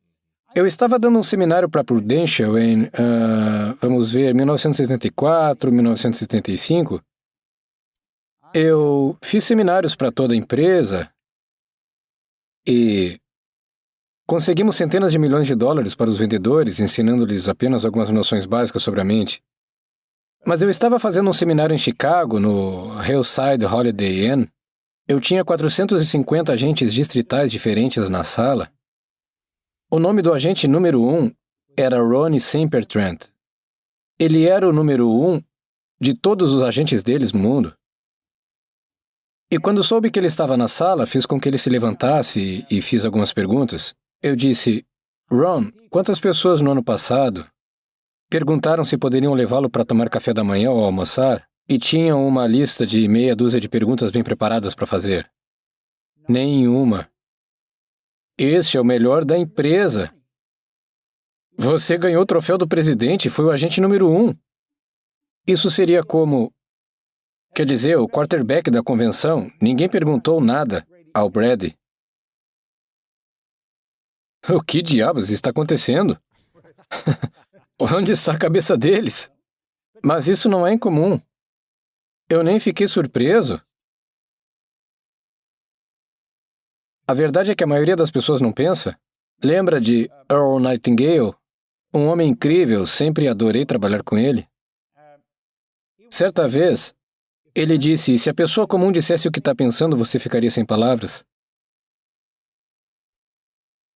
Eu estava dando um seminário para Prudential em, vamos ver, 1974, 1975. Eu fiz seminários para toda a empresa e conseguimos centenas de milhões de dólares para os vendedores, ensinando-lhes apenas algumas noções básicas sobre a mente. Mas eu estava fazendo um seminário em Chicago, no Hillside Holiday Inn. Eu tinha 450 agentes distritais diferentes na sala. O nome do agente número 1 era Ronnie Sempertrent. Ele era o número 1 de todos os agentes deles no mundo. E quando soube que ele estava na sala, fiz com que ele se levantasse e fiz algumas perguntas. Eu disse, Ron, quantas pessoas no ano passado perguntaram se poderiam levá-lo para tomar café da manhã ou almoçar e tinham uma lista de meia dúzia de perguntas bem preparadas para fazer? Nenhuma. Este é o melhor da empresa. Você ganhou o troféu do presidente e foi o agente número 1. Isso seria como... Quer dizer, o quarterback da convenção, ninguém perguntou nada ao Brady. O que diabos está acontecendo? Onde está a cabeça deles? Mas isso não é incomum. Eu nem fiquei surpreso. A verdade é que a maioria das pessoas não pensa. Lembra de Earl Nightingale? Um homem incrível, sempre adorei trabalhar com ele. Certa vez, ele disse, se a pessoa comum dissesse o que está pensando, você ficaria sem palavras.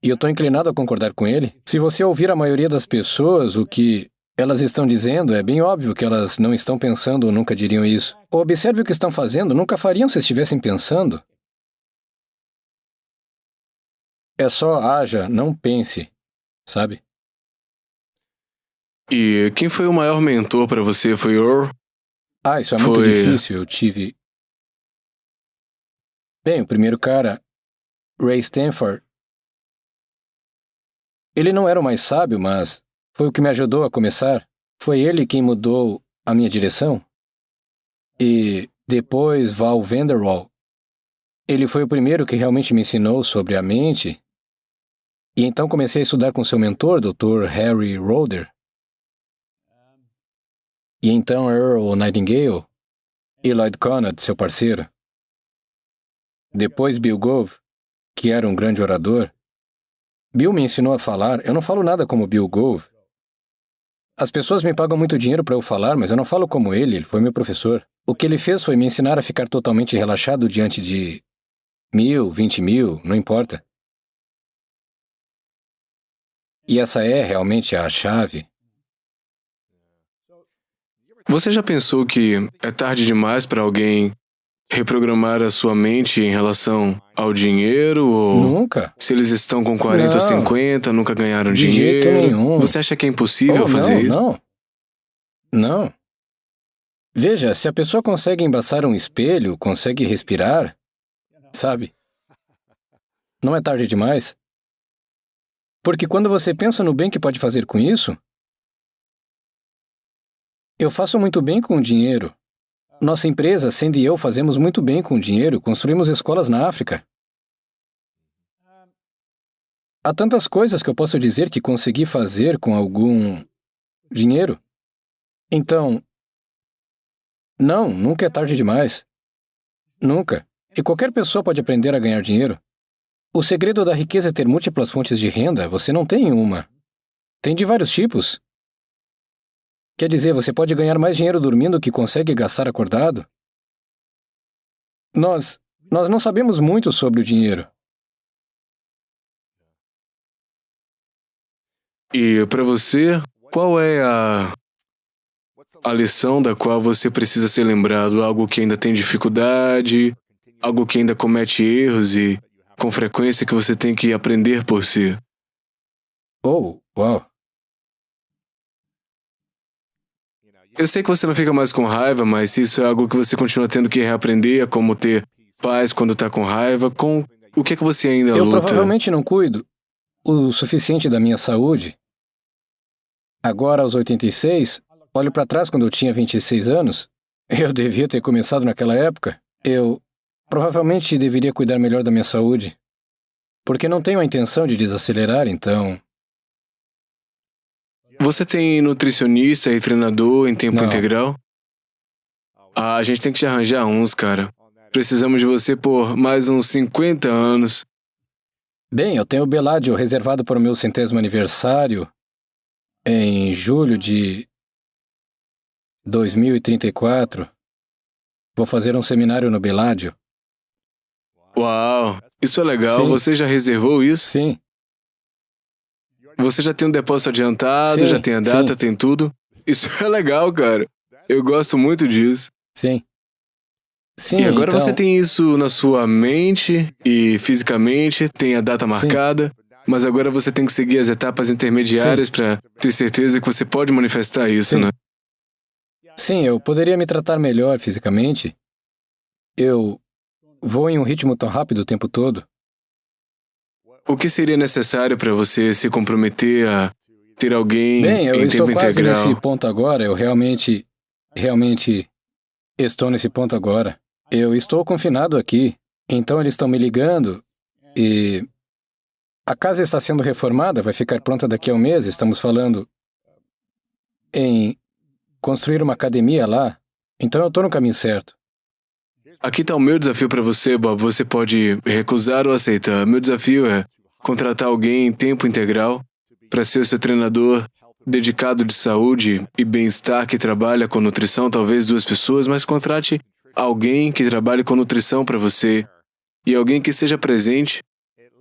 E eu estou inclinado a concordar com ele. Se você ouvir a maioria das pessoas, o que elas estão dizendo, é bem óbvio que elas não estão pensando ou nunca diriam isso. Ou observe o que estão fazendo, nunca fariam se estivessem pensando. É só haja, não pense, sabe? E quem foi o maior mentor para você? Foi Earl? Isso é muito difícil. Eu tive... Bem, o primeiro cara, Ray Stanford, ele não era o mais sábio, mas foi o que me ajudou a começar. Foi ele quem mudou a minha direção. E depois Val Vanderwall. Ele foi o primeiro que realmente me ensinou sobre a mente. E então comecei a estudar com seu mentor, Dr. Harry Roeder. E então Earl Nightingale e Lloyd Conrad, seu parceiro. Depois Bill Gove, que era um grande orador. Bill me ensinou a falar. Eu não falo nada como Bill Gove. As pessoas me pagam muito dinheiro para eu falar, mas eu não falo como ele foi meu professor. O que ele fez foi me ensinar a ficar totalmente relaxado diante de 1.000, 20.000, não importa. E essa é realmente a chave. Você já pensou que é tarde demais para alguém reprogramar a sua mente em relação ao dinheiro? Ou nunca. Se eles estão com 40 ou 50, nunca ganharam de dinheiro? Jeito nenhum. Você acha que é impossível fazer isso? Não. Veja, se a pessoa consegue embaçar um espelho, consegue respirar, sabe? Não é tarde demais. Porque quando você pensa no bem que pode fazer com isso, eu faço muito bem com o dinheiro. Nossa empresa, Sandy e eu, fazemos muito bem com o dinheiro, construímos escolas na África. Há tantas coisas que eu posso dizer que consegui fazer com algum dinheiro. Então, não, nunca é tarde demais. Nunca. E qualquer pessoa pode aprender a ganhar dinheiro. O segredo da riqueza é ter múltiplas fontes de renda. Você não tem uma. Tem de vários tipos. Quer dizer, você pode ganhar mais dinheiro dormindo do que consegue gastar acordado? Nós não sabemos muito sobre o dinheiro. E para você, qual é a lição da qual você precisa ser lembrado? Algo que ainda tem dificuldade? Algo que ainda comete erros e, com frequência, que você tem que aprender por si? Uau. Eu sei que você não fica mais com raiva, mas isso é algo que você continua tendo que reaprender, como ter paz quando está com raiva, com o que é que você ainda luta? Eu provavelmente não cuido o suficiente da minha saúde. Agora, aos 86, olho para trás quando eu tinha 26 anos. Eu devia ter começado naquela época. Eu provavelmente deveria cuidar melhor da minha saúde. Porque não tenho a intenção de desacelerar, então... Você tem nutricionista e treinador em tempo Não. integral? A gente tem que te arranjar uns, cara. Precisamos de você por mais uns 50 anos. Bem, eu tenho o Bellagio reservado para o meu 100º aniversário em julho de 2034. Vou fazer um seminário no Bellagio. Uau, isso é legal. Sim. Você já reservou isso? Sim. Você já tem um depósito adiantado, Sim, já tem a data, sim. tem tudo? Isso é legal, cara. Eu gosto muito disso. Sim. Sim, E agora então, você tem isso na sua mente e fisicamente, tem a data marcada, mas agora você tem que seguir as etapas intermediárias para ter certeza que você pode manifestar isso, Sim. né? Sim, eu poderia me tratar melhor fisicamente. Eu vou em um ritmo tão rápido o tempo todo. O que seria necessário para você se comprometer a ter alguém Bem, eu em estou tempo quase integral? nesse ponto agora. Eu realmente estou nesse ponto agora. Eu estou confinado aqui. Então eles estão me ligando e a casa está sendo reformada, vai ficar pronta daqui a um mês. Estamos falando em construir uma academia lá. Então eu estou no caminho certo. Aqui está o meu desafio para você, Bob. Você pode recusar ou aceitar. Meu desafio é contratar alguém em tempo integral para ser o seu treinador dedicado de saúde e bem-estar que trabalha com nutrição, talvez 2 pessoas, mas contrate alguém que trabalhe com nutrição para você e alguém que seja presente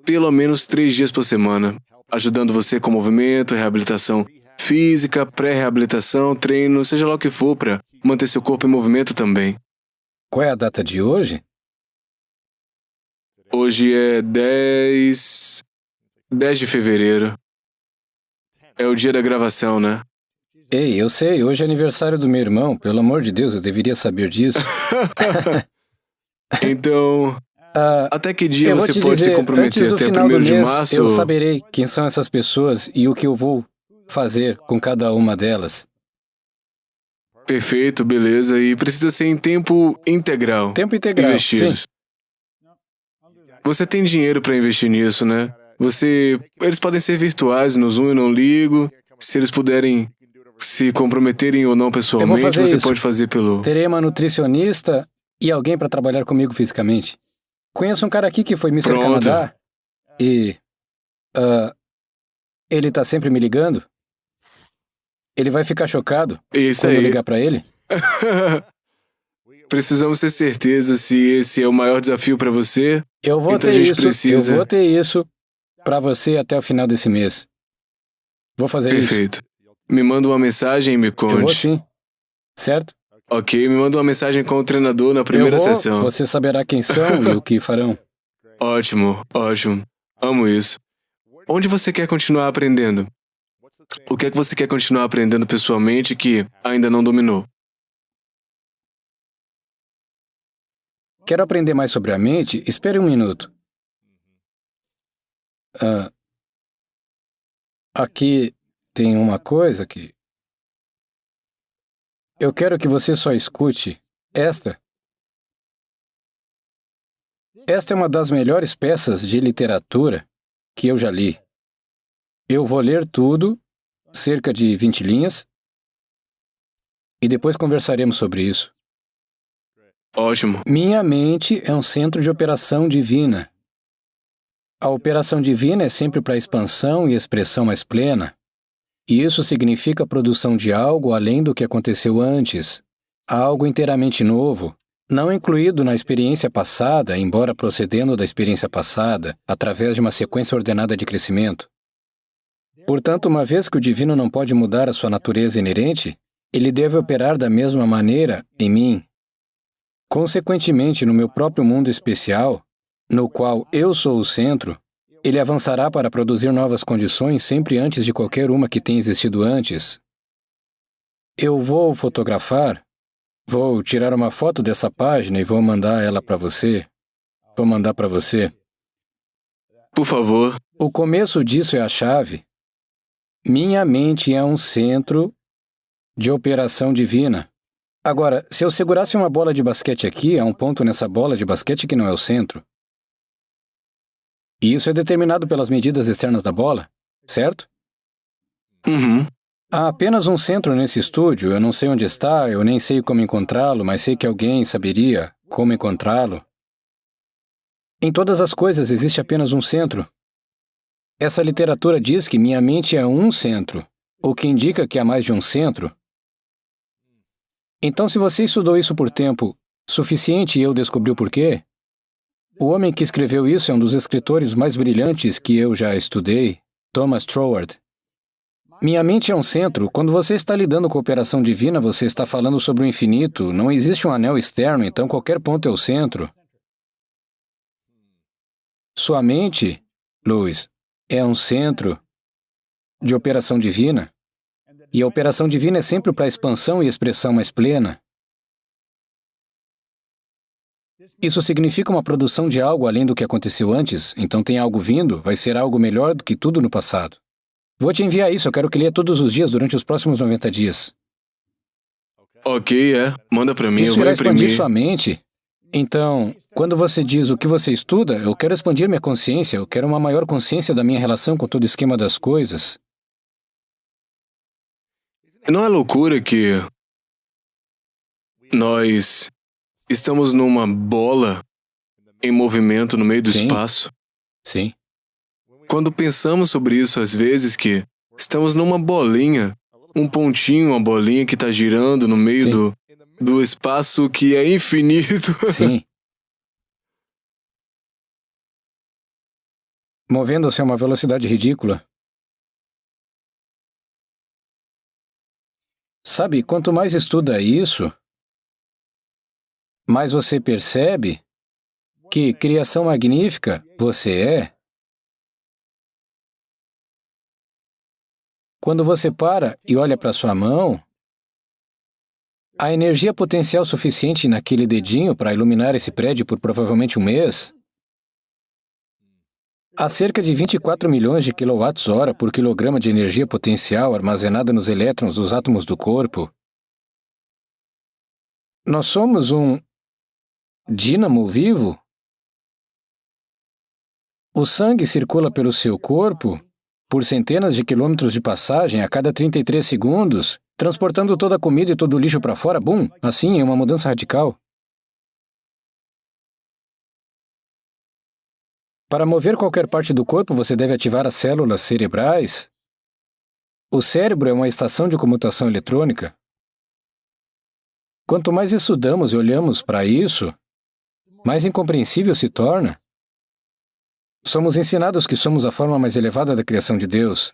pelo menos 3 dias por semana, ajudando você com movimento, reabilitação física, pré-reabilitação, treino, seja lá o que for para manter seu corpo em movimento também. Qual é a data de hoje? Hoje é 10 de fevereiro. É o dia da gravação, né? Ei, eu sei, hoje é aniversário do meu irmão. Pelo amor de Deus, eu deveria saber disso. Então, até que dia Eu vou você te pode dizer, se comprometer? antes do Até final do 1º de mês, março? eu saberei quem são essas pessoas e o que eu vou fazer com cada uma delas. Perfeito, beleza. E precisa ser em tempo integral. Tempo integral, Investidos. sim. Você tem dinheiro para investir nisso, né? Eles podem ser virtuais no Zoom, eu não ligo. Se eles puderem se comprometerem ou não pessoalmente, fazer você isso. pode fazer pelo... Terei uma nutricionista e alguém para trabalhar comigo fisicamente. Conheço um cara aqui que foi Mr. Pronto. Canadá e ele tá sempre me ligando. Ele vai ficar chocado Isso quando eu aí. ligar para ele. Precisamos ter certeza se esse é o maior desafio para você. Eu vou Então ter a gente isso. precisa- Eu vou ter isso para você até o final desse mês. Vou fazer isso. Perfeito. Me manda uma mensagem e me conte. Eu vou sim. Certo? Ok, me manda uma mensagem com o treinador na primeira eu vou, sessão. Você saberá quem são e o que farão. Ótimo, ótimo. Amo isso. Onde você quer continuar aprendendo? O que é que você quer continuar aprendendo pessoalmente que ainda não dominou? Quero aprender mais sobre a mente? Espere um minuto. Aqui tem uma coisa que... Eu quero que você só escute esta. Esta é uma das melhores peças de literatura que eu já li. Eu vou ler tudo, cerca de 20 linhas, e depois conversaremos sobre isso. Ótimo. Minha mente é um centro de operação divina. A operação divina é sempre para expansão e expressão mais plena. E isso significa a produção de algo além do que aconteceu antes, algo inteiramente novo, não incluído na experiência passada, embora procedendo da experiência passada, através de uma sequência ordenada de crescimento. Portanto, uma vez que o divino não pode mudar a sua natureza inerente, ele deve operar da mesma maneira em mim. Consequentemente, no meu próprio mundo especial, no qual eu sou o centro, ele avançará para produzir novas condições sempre antes de qualquer uma que tenha existido antes. Eu vou fotografar, vou tirar uma foto dessa página e vou mandar ela para você. Vou mandar para você. Por favor. O começo disso é a chave. Minha mente é um centro de operação divina. Agora, se eu segurasse uma bola de basquete aqui, há um ponto nessa bola de basquete que não é o centro. E isso é determinado pelas medidas externas da bola, certo? Uhum. Há apenas um centro nesse estúdio, eu não sei onde está, eu nem sei como encontrá-lo, mas sei que alguém saberia como encontrá-lo. Em todas as coisas existe apenas um centro. Essa literatura diz que minha mente é um centro, o que indica que há mais de um centro. Então, se você estudou isso por tempo suficiente e eu descobri o porquê, o homem que escreveu isso é um dos escritores mais brilhantes que eu já estudei, Thomas Troward. Minha mente é um centro. Quando você está lidando com a operação divina, você está falando sobre o infinito. Não existe um anel externo, então qualquer ponto é o centro. Sua mente, Louis, é um centro de operação divina. E a operação divina é sempre para a expansão e expressão mais plena. Isso significa uma produção de algo além do que aconteceu antes, então tem algo vindo, vai ser algo melhor do que tudo no passado. Vou te enviar isso, eu quero que leia todos os dias durante os próximos 90 dias. Ok, manda pra mim, eu Isso vou irá expandir imprimir. sua mente. Então, quando você diz o que você estuda, eu quero expandir minha consciência, eu quero uma maior consciência da minha relação com todo o esquema das coisas. Não é loucura que nós estamos numa bola em movimento no meio do Sim. espaço? Sim. Quando pensamos sobre isso, às vezes, que estamos numa bolinha, um pontinho, uma bolinha que está girando no meio Sim. do espaço que é infinito. Sim. Movendo-se a uma velocidade ridícula. Sabe, quanto mais estuda isso, mais você percebe que criação magnífica você é. Quando você para e olha para sua mão, a energia potencial suficiente naquele dedinho para iluminar esse prédio por provavelmente um mês, há cerca de 24 milhões de kWh por quilograma de energia potencial armazenada nos elétrons dos átomos do corpo. Nós somos um dínamo vivo. O sangue circula pelo seu corpo por centenas de quilômetros de passagem a cada 33 segundos, transportando toda a comida e todo o lixo para fora. Bum! Assim, é uma mudança radical. Para mover qualquer parte do corpo, você deve ativar as células cerebrais. O cérebro é uma estação de comutação eletrônica. Quanto mais estudamos e olhamos para isso, mais incompreensível se torna. Somos ensinados que somos a forma mais elevada da criação de Deus.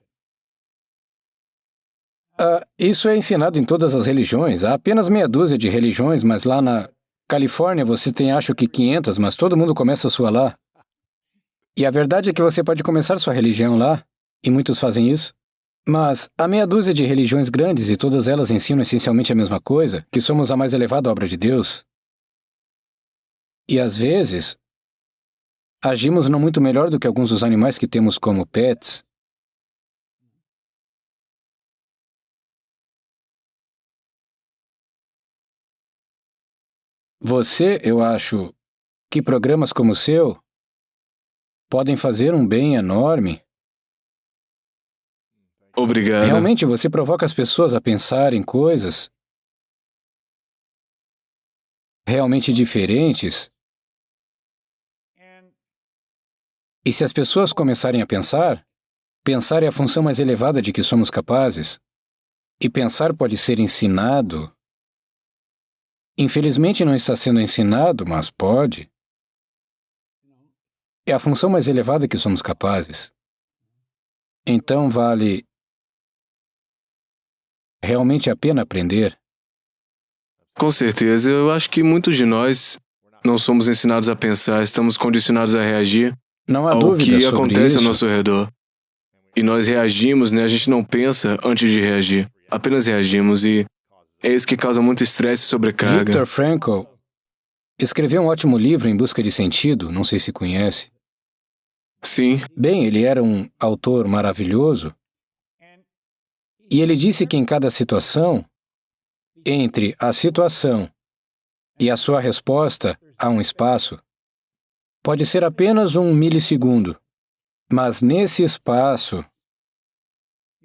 Isso é ensinado em todas as religiões. Há apenas meia dúzia de religiões, mas lá na Califórnia você tem, acho que 500, mas todo mundo começa a sua lá. E a verdade é que você pode começar sua religião lá, e muitos fazem isso. Mas há meia dúzia de religiões grandes e todas elas ensinam essencialmente a mesma coisa, que somos a mais elevada obra de Deus. E às vezes, agimos não muito melhor do que alguns dos animais que temos como pets. Você, eu acho, que programas como o seu podem fazer um bem enorme. Obrigado. Realmente, você provoca as pessoas a pensarem coisas realmente diferentes. E se as pessoas começarem a pensar é a função mais elevada de que somos capazes. E pensar pode ser ensinado. Infelizmente não está sendo ensinado, mas pode. É a função mais elevada que somos capazes. Então vale realmente a pena aprender. Com certeza, eu acho que muitos de nós não somos ensinados a pensar, estamos condicionados a reagir Não há ao dúvida que sobre acontece isso. ao nosso redor. E nós reagimos, né? A gente não pensa antes de reagir, apenas reagimos e é isso que causa muito estresse e sobrecarga. Viktor Frankl escreveu um ótimo livro Em Busca de Sentido, não sei se conhece. Sim, Bem, ele era um autor maravilhoso. E ele disse que em cada situação, entre a situação e a sua resposta, há um espaço. Pode ser apenas 1 milissegundo. Mas nesse espaço,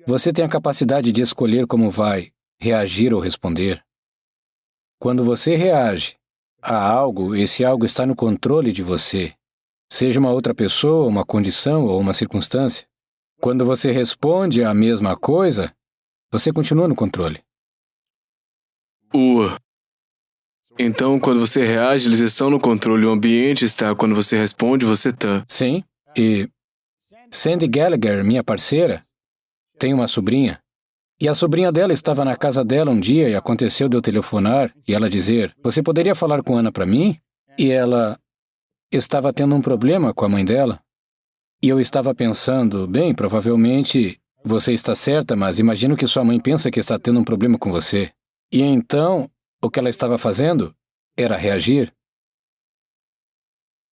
você tem a capacidade de escolher como vai reagir ou responder. Quando você reage a algo, esse algo está no controle de você. Seja uma outra pessoa, uma condição ou uma circunstância. Quando você responde a mesma coisa, você continua no controle. Então, quando você reage, eles estão no controle. O ambiente está. Quando você responde, você está. Sim, e Sandy Gallagher, minha parceira, tem uma sobrinha. E a sobrinha dela estava na casa dela um dia e aconteceu de eu telefonar e ela dizer: "Você poderia falar com Ana para mim?" E ela estava tendo um problema com a mãe dela. E eu estava pensando: bem, provavelmente você está certa, mas imagino que sua mãe pensa que está tendo um problema com você. E então, o que ela estava fazendo era reagir.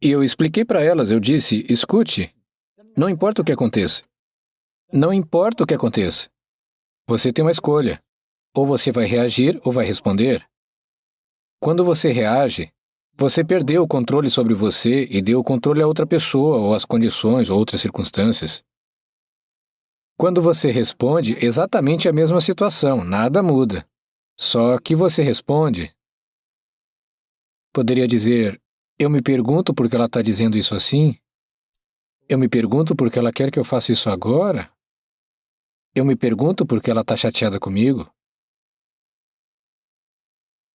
E eu expliquei para elas, eu disse: escute, não importa o que aconteça. Não importa o que aconteça. Você tem uma escolha. Ou você vai reagir ou vai responder. Quando você reage, você perdeu o controle sobre você e deu o controle a outra pessoa, ou às condições, ou outras circunstâncias. Quando você responde, exatamente a mesma situação, nada muda. Só que você responde. Poderia dizer: eu me pergunto por que ela está dizendo isso assim? Eu me pergunto por que ela quer que eu faça isso agora? Eu me pergunto por que ela está chateada comigo?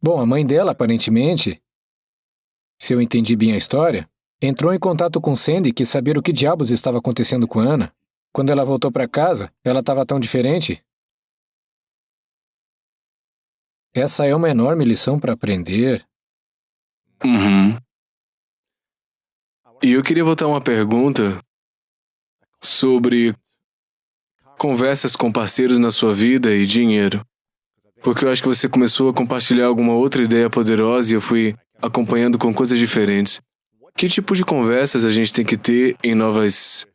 Bom, a mãe dela, aparentemente, se eu entendi bem a história, entrou em contato com Sandy e quis saber o que diabos estava acontecendo com Ana. Quando ela voltou para casa, ela estava tão diferente. Essa é uma enorme lição para aprender. Uhum. E eu queria voltar uma pergunta sobre conversas com parceiros na sua vida e dinheiro. Porque eu acho que você começou a compartilhar alguma outra ideia poderosa e eu fui acompanhando com coisas diferentes. Que tipo de conversas a gente tem que ter em novas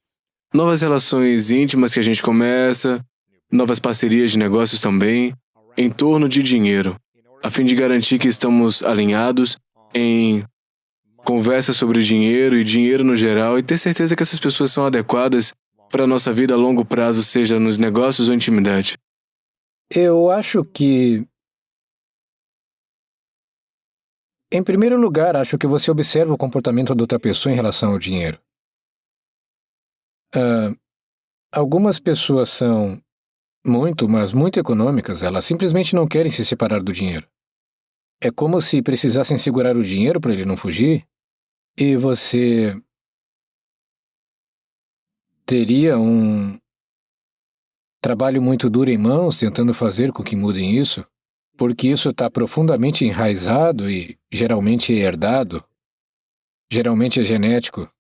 relações íntimas que a gente começa, novas parcerias de negócios também, em torno de dinheiro, a fim de garantir que estamos alinhados em conversas sobre dinheiro e dinheiro no geral e ter certeza que essas pessoas são adequadas para a nossa vida a longo prazo, seja nos negócios ou intimidade? Eu acho que, em primeiro lugar, acho que você observa o comportamento da outra pessoa em relação ao dinheiro. Algumas pessoas são mas muito econômicas, elas simplesmente não querem se separar do dinheiro. É como se precisassem segurar o dinheiro para ele não fugir, e você teria um trabalho muito duro em mãos tentando fazer com que mudem isso, porque isso está profundamente enraizado e geralmente é herdado, geralmente é genético.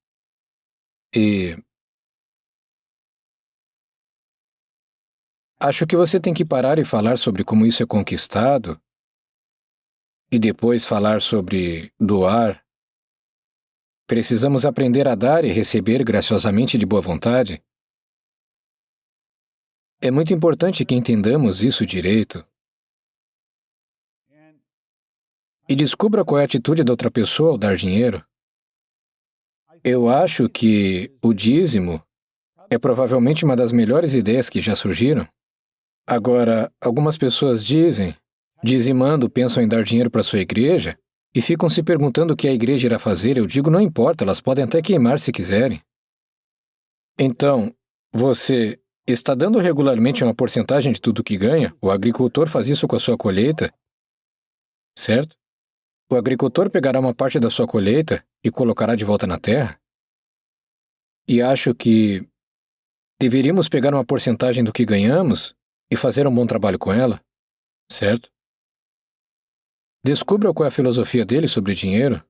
E acho que você tem que parar e falar sobre como isso é conquistado, e depois falar sobre doar. Precisamos aprender a dar e receber graciosamente de boa vontade. É muito importante que entendamos isso direito. E descubra qual é a atitude da outra pessoa ao dar dinheiro. Eu acho que o dízimo é provavelmente uma das melhores ideias que já surgiram. Agora, algumas pessoas dizimando, pensam em dar dinheiro para sua igreja e ficam se perguntando o que a igreja irá fazer. Eu digo, não importa, elas podem até queimar se quiserem. Então, você está dando regularmente uma porcentagem de tudo que ganha? O agricultor faz isso com a sua colheita, certo? O agricultor pegará uma parte da sua colheita e colocará de volta na terra? E acho que deveríamos pegar uma porcentagem do que ganhamos e fazer um bom trabalho com ela, certo? Descubra qual é a filosofia dele sobre dinheiro.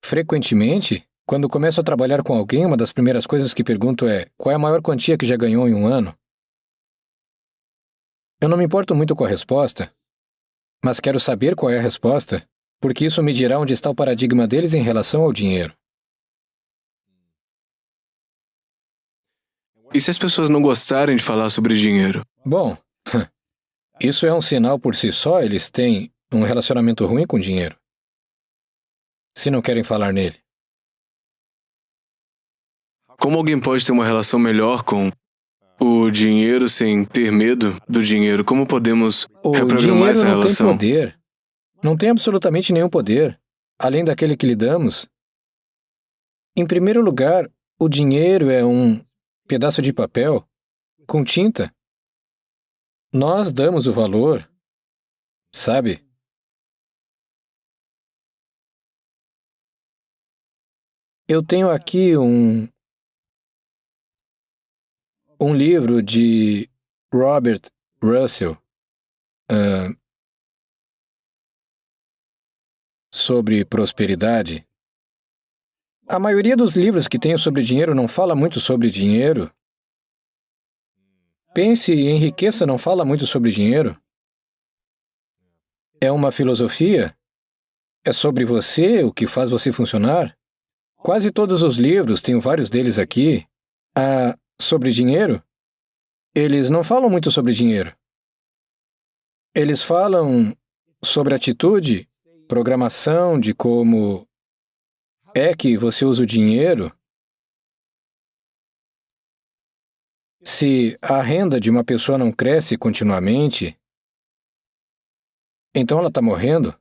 Frequentemente, quando começo a trabalhar com alguém, uma das primeiras coisas que pergunto é: qual é a maior quantia que já ganhou em um ano? Eu não me importo muito com a resposta, mas quero saber qual é a resposta, porque isso me dirá onde está o paradigma deles em relação ao dinheiro. E se as pessoas não gostarem de falar sobre dinheiro? Bom, isso é um sinal por si só, eles têm um relacionamento ruim com dinheiro. Se não querem falar nele. Como alguém pode ter uma relação melhor com o dinheiro sem ter medo do dinheiro? Como podemos reprogramar essa relação? O dinheiro não tem poder. Não tem absolutamente nenhum poder, além daquele que lhe damos. Em primeiro lugar, o dinheiro é um pedaço de papel com tinta. Nós damos o valor, sabe? Eu tenho aqui um livro de Robert Russell sobre prosperidade. A maioria dos livros que tenho sobre dinheiro não fala muito sobre dinheiro. Pense em riqueza não fala muito sobre dinheiro. É uma filosofia? É sobre você, o que faz você funcionar? Quase todos os livros, tenho vários deles aqui, sobre dinheiro, eles não falam muito sobre dinheiro. Eles falam sobre atitude, programação, de como é que você usa o dinheiro. Se a renda de uma pessoa não cresce continuamente, então ela está morrendo.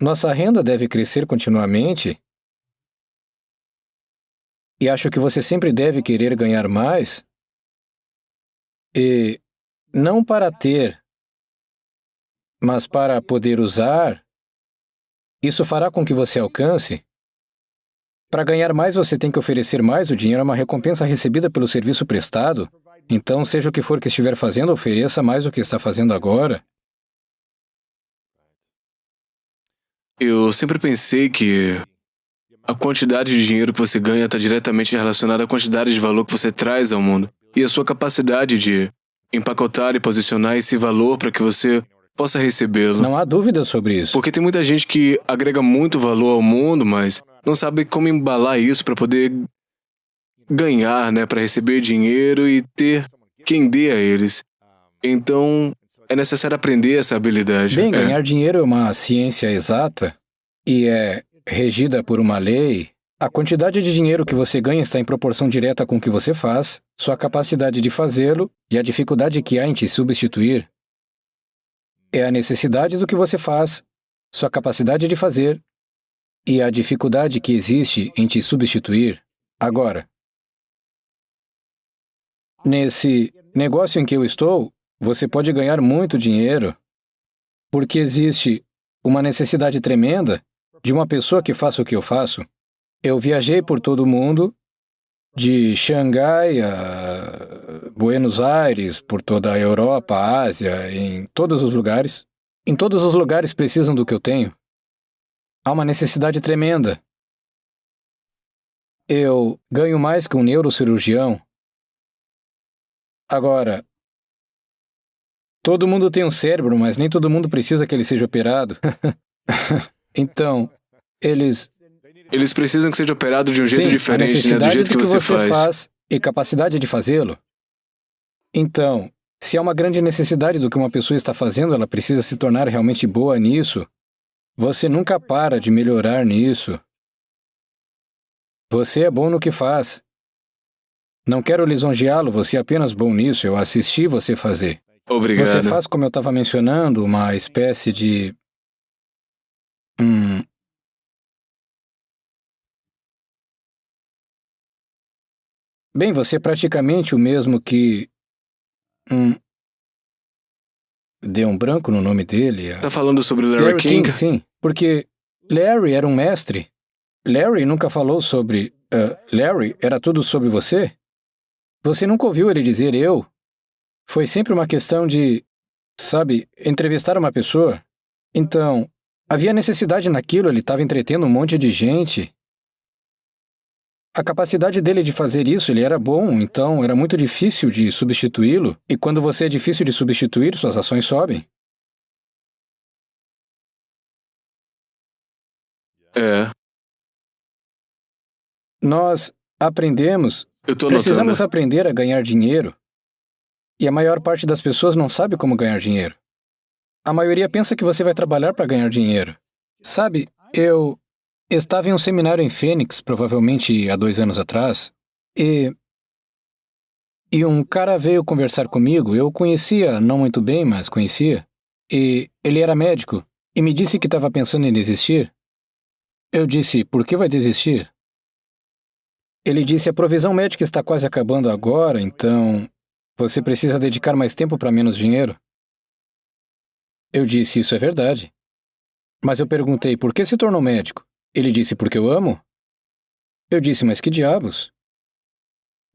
Nossa renda deve crescer continuamente. E acho que você sempre deve querer ganhar mais. E não para ter, mas para poder usar. Isso fará com que você alcance. Para ganhar mais, você tem que oferecer mais. O dinheiro é uma recompensa recebida pelo serviço prestado. Então, seja o que for que estiver fazendo, ofereça mais do que está fazendo agora. Eu sempre pensei que a quantidade de dinheiro que você ganha está diretamente relacionada à quantidade de valor que você traz ao mundo e a sua capacidade de empacotar e posicionar esse valor para que você possa recebê-lo. Não há dúvida sobre isso. Porque tem muita gente que agrega muito valor ao mundo, mas não sabe como embalar isso para poder ganhar, para receber dinheiro e ter quem dê a eles. Então, é necessário aprender essa habilidade. Bem, ganhar dinheiro é uma ciência exata e é regida por uma lei. A quantidade de dinheiro que você ganha está em proporção direta com o que você faz, sua capacidade de fazê-lo e a dificuldade que há em te substituir. É a necessidade do que você faz, sua capacidade de fazer e a dificuldade que existe em te substituir. Agora, nesse negócio em que eu estou, você pode ganhar muito dinheiro porque existe uma necessidade tremenda de uma pessoa que faça o que eu faço. Eu viajei por todo o mundo, de Xangai a Buenos Aires, por toda a Europa, a Ásia, em todos os lugares. Em todos os lugares precisam do que eu tenho. Há uma necessidade tremenda. Eu ganho mais que um neurocirurgião. Agora, todo mundo tem um cérebro, mas nem todo mundo precisa que ele seja operado. Então, eles precisam que seja operado de um jeito sim, diferente, a necessidade do jeito do que você faz e capacidade de fazê-lo. Então, se há uma grande necessidade do que uma pessoa está fazendo, ela precisa se tornar realmente boa nisso. Você nunca para de melhorar nisso. Você é bom no que faz. Não quero lisonjeá-lo, você é apenas bom nisso, eu assisti você fazer. Obrigado. Você faz, como eu estava mencionando, uma espécie de... Bem, você é praticamente o mesmo que... Deu um branco no nome dele. Tá falando sobre Larry King? Sim, porque Larry era um mestre. Larry nunca falou sobre... Larry, era tudo sobre você? Você nunca ouviu ele dizer eu? Foi sempre uma questão de, entrevistar uma pessoa. Então, havia necessidade naquilo, ele estava entretendo um monte de gente. A capacidade dele de fazer isso, ele era bom, então era muito difícil de substituí-lo. E quando você é difícil de substituir, suas ações sobem. Nós aprendemos, precisamos aprender a ganhar dinheiro. E a maior parte das pessoas não sabe como ganhar dinheiro. A maioria pensa que você vai trabalhar para ganhar dinheiro. Eu estava em um seminário em Phoenix, provavelmente há 2 anos atrás, e um cara veio conversar comigo. Eu o conhecia, não muito bem, mas conhecia. E ele era médico, e me disse que estava pensando em desistir. Eu disse, por que vai desistir? Ele disse, a provisão médica está quase acabando agora, então você precisa dedicar mais tempo para menos dinheiro. Eu disse, isso é verdade. Mas eu perguntei, por que se tornou médico? Ele disse, porque eu amo. Eu disse, mas que diabos?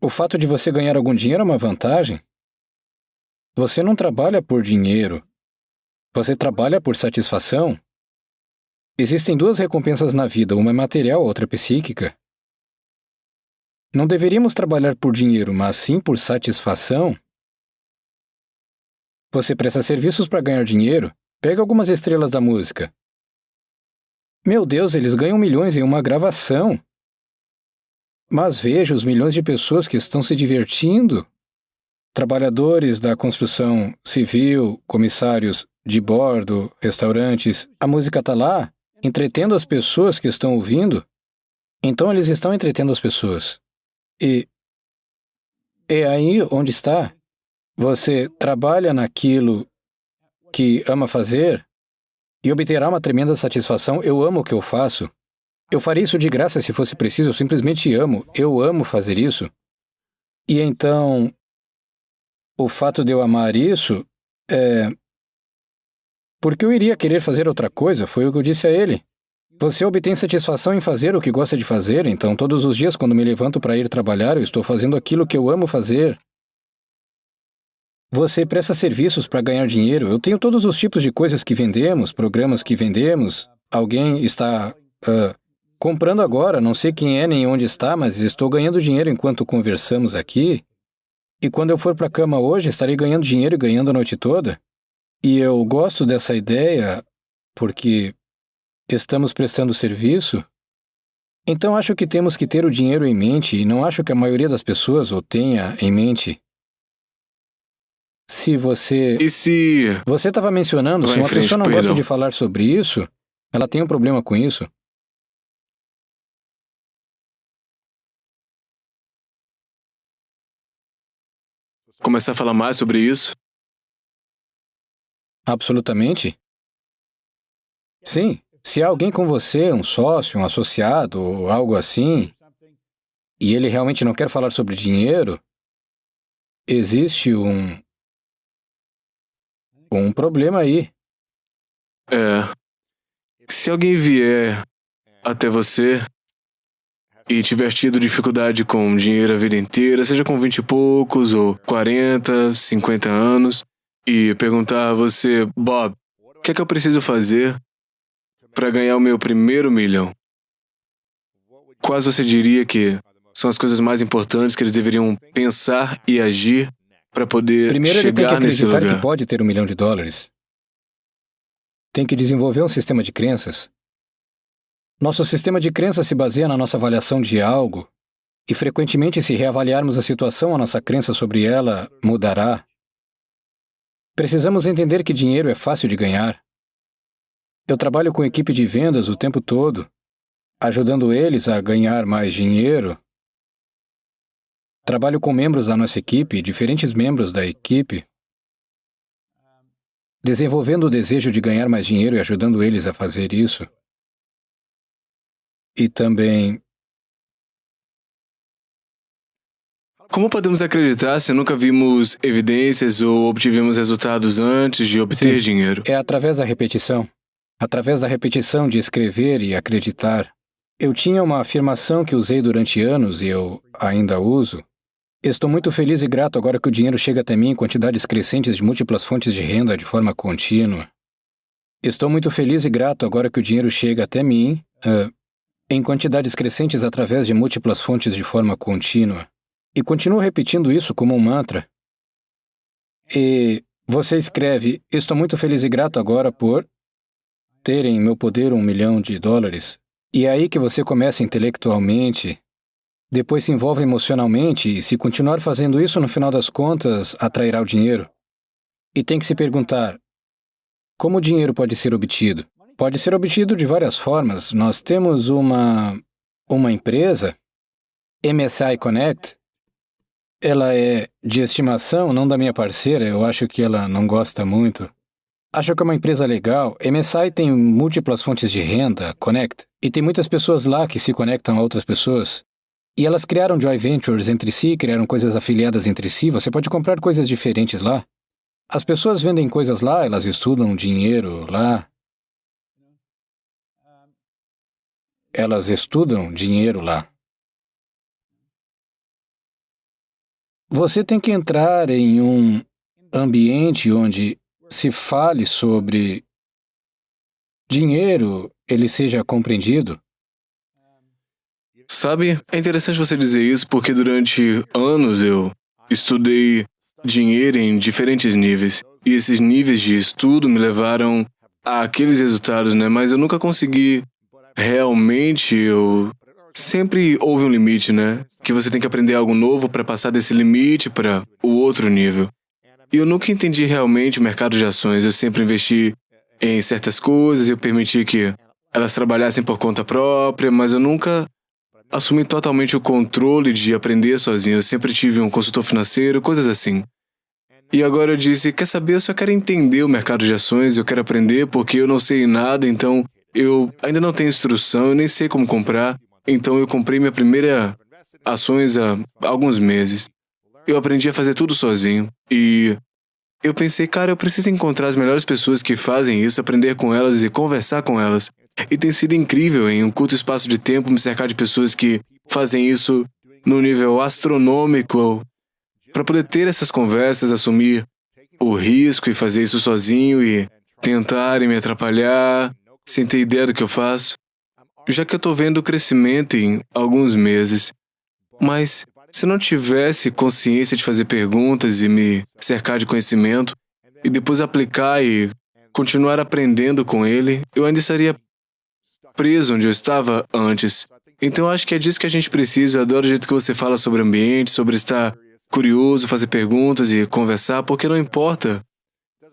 O fato de você ganhar algum dinheiro é uma vantagem? Você não trabalha por dinheiro. Você trabalha por satisfação. Existem duas recompensas na vida, uma é material, a outra é psíquica. Não deveríamos trabalhar por dinheiro, mas sim por satisfação. Você presta serviços para ganhar dinheiro. Pega algumas estrelas da música. Meu Deus, eles ganham milhões em uma gravação. Mas veja os milhões de pessoas que estão se divertindo. Trabalhadores da construção civil, comissários de bordo, restaurantes. A música está lá, entretendo as pessoas que estão ouvindo. Então eles estão entretendo as pessoas. E é aí onde está. Você trabalha naquilo que ama fazer e obterá uma tremenda satisfação. Eu amo o que eu faço. Eu faria isso de graça se fosse preciso, eu simplesmente amo. Eu amo fazer isso. E então, o fato de eu amar isso é... Porque eu iria querer fazer outra coisa, foi o que eu disse a ele. Você obtém satisfação em fazer o que gosta de fazer, então todos os dias quando me levanto para ir trabalhar, eu estou fazendo aquilo que eu amo fazer. Você presta serviços para ganhar dinheiro. Eu tenho todos os tipos de coisas que vendemos, programas que vendemos. Alguém está comprando agora, não sei quem é nem onde está, mas estou ganhando dinheiro enquanto conversamos aqui. E quando eu for para a cama hoje, estarei ganhando dinheiro e ganhando a noite toda. E eu gosto dessa ideia porque estamos prestando serviço. Então acho que temos que ter o dinheiro em mente e não acho que a maioria das pessoas o tenha em mente. Se você... E se... Você estava mencionando, se uma pessoa não gosta de falar sobre isso, ela tem um problema com isso. Começar a falar mais sobre isso? Absolutamente. Sim. Se há alguém com você, um sócio, um associado, ou algo assim, e ele realmente não quer falar sobre dinheiro, existe um problema aí. Se alguém vier até você e tiver tido dificuldade com dinheiro a vida inteira, seja com 20 e poucos ou 40, 50 anos, e perguntar a você, Bob, o que é que eu preciso fazer para ganhar o meu primeiro milhão? Quais você diria que são as coisas mais importantes que eles deveriam pensar e agir para poder Primeiro, ele tem que chegar nesse acreditar lugar? que pode ter $1 milhão. Tem que desenvolver um sistema de crenças. Nosso sistema de crenças se baseia na nossa avaliação de algo, e frequentemente, se reavaliarmos a situação, a nossa crença sobre ela mudará. Precisamos entender que dinheiro é fácil de ganhar. Eu trabalho com equipe de vendas o tempo todo, ajudando eles a ganhar mais dinheiro. Trabalho com membros da nossa equipe, diferentes membros da equipe, desenvolvendo o desejo de ganhar mais dinheiro e ajudando eles a fazer isso. E também... Como podemos acreditar se nunca vimos evidências ou obtivemos resultados antes de obter dinheiro? É através da repetição. Através da repetição de escrever e acreditar. Eu tinha uma afirmação que usei durante anos e eu ainda uso. Estou muito feliz e grato agora que o dinheiro chega até mim em quantidades crescentes de múltiplas fontes de renda de forma contínua. Estou muito feliz e grato agora que o dinheiro chega até mim em quantidades crescentes através de múltiplas fontes de forma contínua. E continuo repetindo isso como um mantra. E você escreve, estou muito feliz e grato agora por ter em meu poder $1 milhão. E é aí que você começa intelectualmente, depois se envolve emocionalmente e, se continuar fazendo isso, no final das contas, atrairá o dinheiro. E tem que se perguntar, como o dinheiro pode ser obtido? Pode ser obtido de várias formas. Nós temos uma empresa, MSI Connect. Ela é de estimação, não da minha parceira, eu acho que ela não gosta muito. Acho que é uma empresa legal. MSI tem múltiplas fontes de renda, Connect, e tem muitas pessoas lá que se conectam a outras pessoas. E elas criaram joint ventures entre si, criaram coisas afiliadas entre si, você pode comprar coisas diferentes lá. As pessoas vendem coisas lá, elas estudam dinheiro lá. Elas estudam dinheiro lá. Você tem que entrar em um ambiente onde se fale sobre dinheiro, ele seja compreendido? Sabe, é interessante você dizer isso porque durante anos eu estudei dinheiro em diferentes níveis. E esses níveis de estudo me levaram àqueles resultados, né? Mas eu nunca consegui realmente, sempre houve um limite, né? Que você tem que aprender algo novo para passar desse limite para o outro nível. E eu nunca entendi realmente o mercado de ações. Eu sempre investi em certas coisas, eu permiti que elas trabalhassem por conta própria, mas eu nunca assumi totalmente o controle de aprender sozinho. Eu sempre tive um consultor financeiro, coisas assim. E agora eu disse, quer saber, eu só quero entender o mercado de ações, eu quero aprender porque eu não sei nada, então eu ainda não tenho instrução, eu nem sei como comprar. Então eu comprei minha primeira ações há alguns meses. Eu aprendi a fazer tudo sozinho. E eu pensei, cara, eu preciso encontrar as melhores pessoas que fazem isso, aprender com elas e conversar com elas. E tem sido incrível, em um curto espaço de tempo, me cercar de pessoas que fazem isso num nível astronômico, para poder ter essas conversas, assumir o risco e fazer isso sozinho e tentarem me atrapalhar, sem ter ideia do que eu faço. Já que eu estou vendo o crescimento em alguns meses. Mas se não tivesse consciência de fazer perguntas e me cercar de conhecimento, e depois aplicar e continuar aprendendo com ele, eu ainda estaria preso onde eu estava antes. Então eu acho que é disso que a gente precisa. Eu adoro o jeito que você fala sobre ambiente, sobre estar curioso, fazer perguntas e conversar, porque não importa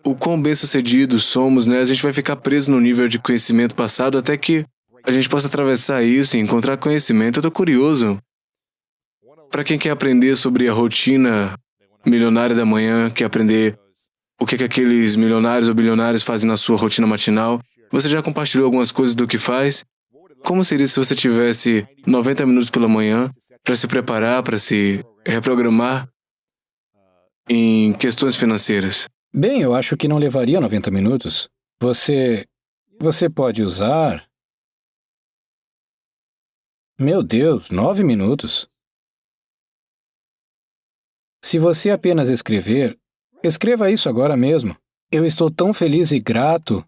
o quão bem-sucedidos somos, né? A gente vai ficar preso no nível de conhecimento passado até que a gente possa atravessar isso e encontrar conhecimento. Eu estou curioso. Para quem quer aprender sobre a rotina milionária da manhã, quer aprender o que aqueles milionários ou bilionários fazem na sua rotina matinal, você já compartilhou algumas coisas do que faz? Como seria se você tivesse 90 minutos pela manhã para se preparar, para se reprogramar em questões financeiras? Bem, eu acho que não levaria 90 minutos. Você pode usar... Meu Deus, 9 minutos. Se você apenas escrever, escreva isso agora mesmo. Eu estou tão feliz e grato.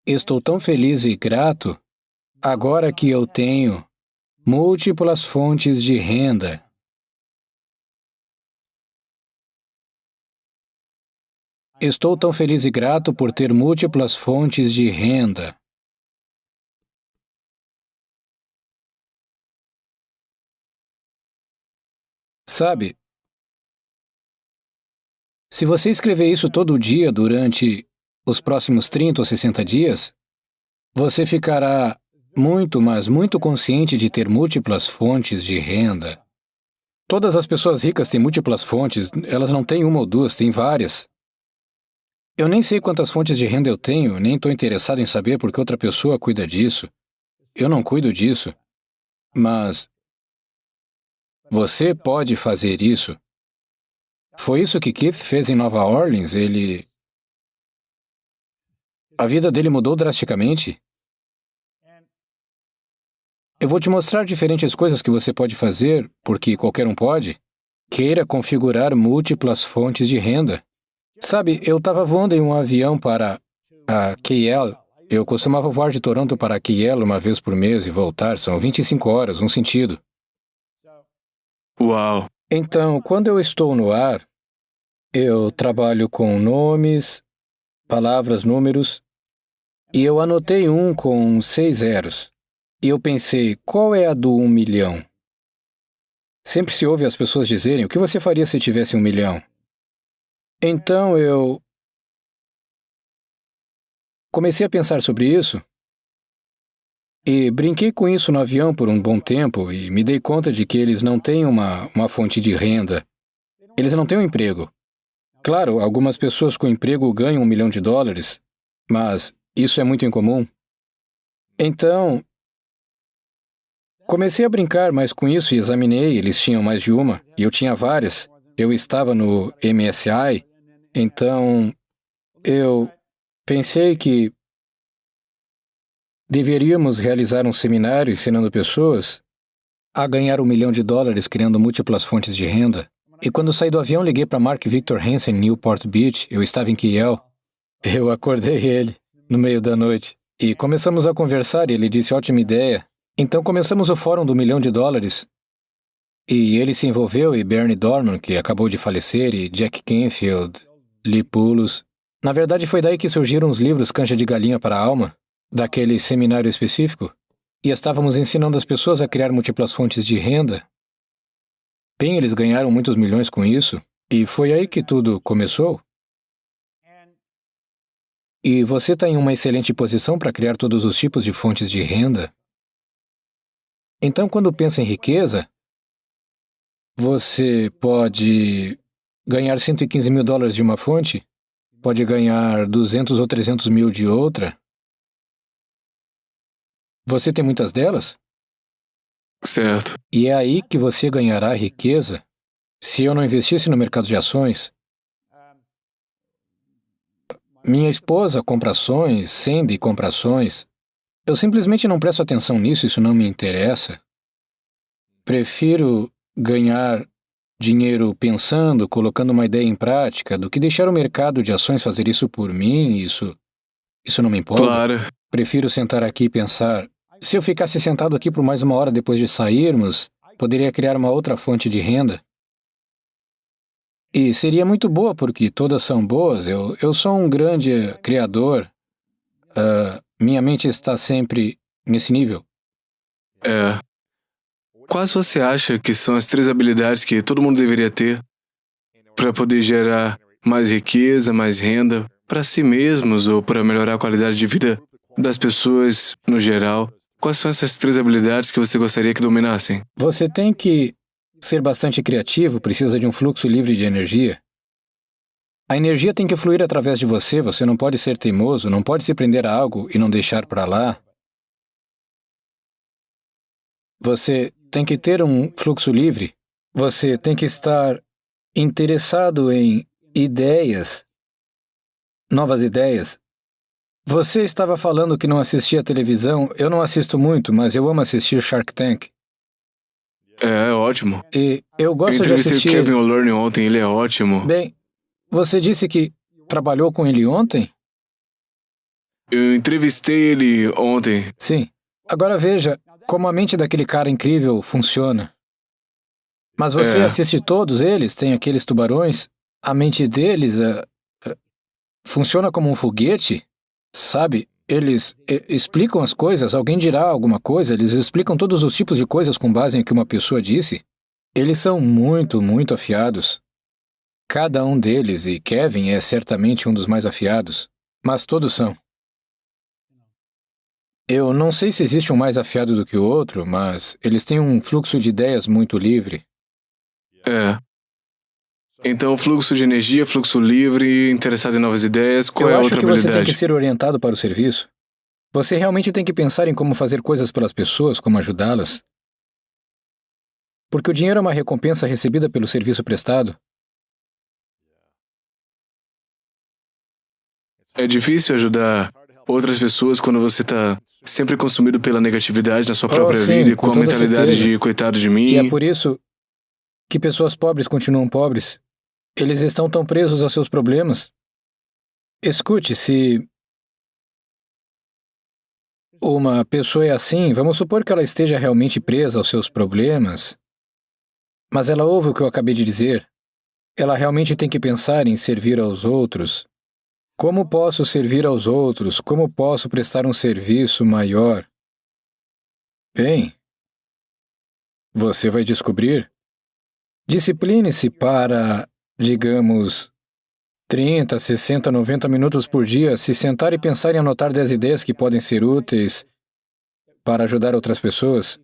Estou tão feliz e grato agora que eu tenho múltiplas fontes de renda. Estou tão feliz e grato por ter múltiplas fontes de renda. Sabe, se você escrever isso todo dia durante os próximos 30 ou 60 dias, você ficará muito, mas muito consciente de ter múltiplas fontes de renda. Todas as pessoas ricas têm múltiplas fontes, elas não têm uma ou duas, têm várias. Eu nem sei quantas fontes de renda eu tenho, nem estou interessado em saber porque outra pessoa cuida disso. Eu não cuido disso. Mas você pode fazer isso. Foi isso que Keith fez em Nova Orleans. A vida dele mudou drasticamente. Eu vou te mostrar diferentes coisas que você pode fazer, porque qualquer um pode. Queira configurar múltiplas fontes de renda. Sabe, eu estava voando em um avião para a KL. Eu costumava voar de Toronto para a KL uma vez por mês e voltar. São 25 horas, um sentido. Uau! Então, quando eu estou no ar, eu trabalho com nomes, palavras, números, e eu anotei um com 6 zeros. E eu pensei, qual é a do 1 milhão? Sempre se ouve as pessoas dizerem, o que você faria se tivesse 1 milhão? Então eu comecei a pensar sobre isso e brinquei com isso no avião por um bom tempo e me dei conta de que eles não têm uma fonte de renda. Eles não têm um emprego. Claro, algumas pessoas com emprego ganham $1 milhão, mas isso é muito incomum. Então, comecei a brincar mais com isso e examinei, eles tinham mais de uma, e eu tinha várias. Eu estava no MSI, então eu pensei que deveríamos realizar um seminário ensinando pessoas a ganhar $1 milhão criando múltiplas fontes de renda. E quando saí do avião, liguei para Mark Victor Hansen em Newport Beach. Eu estava em Kiel. Eu acordei ele no meio da noite. E começamos a conversar e ele disse, ótima ideia. Então começamos o Fórum do $1 milhão. E ele se envolveu, e Bernie Dorman, que acabou de falecer, e Jack Canfield, Lee Pulos. Na verdade, foi daí que surgiram os livros Canja de Galinha para a Alma, daquele seminário específico. E estávamos ensinando as pessoas a criar múltiplas fontes de renda. Bem, eles ganharam muitos milhões com isso, e foi aí que tudo começou. E você está em uma excelente posição para criar todos os tipos de fontes de renda. Então, quando pensa em riqueza, você pode ganhar $115 mil de uma fonte, pode ganhar 200 ou 300 mil de outra. Você tem muitas delas? Certo. E é aí que você ganhará riqueza. Se eu não investisse no mercado de ações, minha esposa compra ações, Sandy compra ações. Eu simplesmente não presto atenção nisso, isso não me interessa. Prefiro ganhar dinheiro pensando, colocando uma ideia em prática, do que deixar o mercado de ações fazer isso por mim, isso não me importa. Claro. Prefiro sentar aqui e pensar, se eu ficasse sentado aqui por mais 1 hora depois de sairmos, poderia criar uma outra fonte de renda. E seria muito boa, porque todas são boas. Eu sou um grande criador. Minha mente está sempre nesse nível. Quais você acha que são as 3 habilidades que todo mundo deveria ter para poder gerar mais riqueza, mais renda para si mesmos ou para melhorar a qualidade de vida das pessoas no geral? Quais são essas 3 habilidades que você gostaria que dominassem? Você tem que ser bastante criativo, precisa de um fluxo livre de energia. A energia tem que fluir através de você, você não pode ser teimoso, não pode se prender a algo e não deixar para lá. Você tem que ter um fluxo livre. Você tem que estar interessado em ideias, novas ideias. Você estava falando que não assistia televisão. Eu não assisto muito, mas eu amo assistir Shark Tank. É ótimo. E eu gosto de assistir... Eu entrevistei o Kevin O'Leary ontem, ele é ótimo. Bem, você disse que trabalhou com ele ontem? Eu entrevistei ele ontem. Sim. Agora veja como a mente daquele cara incrível funciona. Mas você assiste todos eles, tem aqueles tubarões, a mente deles funciona como um foguete, sabe? Eles explicam as coisas, alguém dirá alguma coisa, eles explicam todos os tipos de coisas com base em que uma pessoa disse. Eles são muito, muito afiados. Cada um deles, e Kevin é certamente um dos mais afiados, mas todos são. Eu não sei se existe um mais afiado do que o outro, mas eles têm um fluxo de ideias muito livre. Então, fluxo de energia, fluxo livre, interessado em novas ideias, qual é a outra habilidade? Eu acho que você tem que ser orientado para o serviço. Você realmente tem que pensar em como fazer coisas pelas pessoas, como ajudá-las. Porque o dinheiro é uma recompensa recebida pelo serviço prestado. É difícil ajudar outras pessoas quando você está sempre consumido pela negatividade na sua própria vida e com a mentalidade de coitado de mim. E é por isso que pessoas pobres continuam pobres. Eles estão tão presos aos seus problemas. Escute, se uma pessoa é assim, vamos supor que ela esteja realmente presa aos seus problemas, mas ela ouve o que eu acabei de dizer. Ela realmente tem que pensar em servir aos outros. Como posso servir aos outros? Como posso prestar um serviço maior? Bem, você vai descobrir. Discipline-se para, digamos, 30, 60, 90 minutos por dia, se sentar e pensar em anotar 10 ideias que podem ser úteis para ajudar outras pessoas.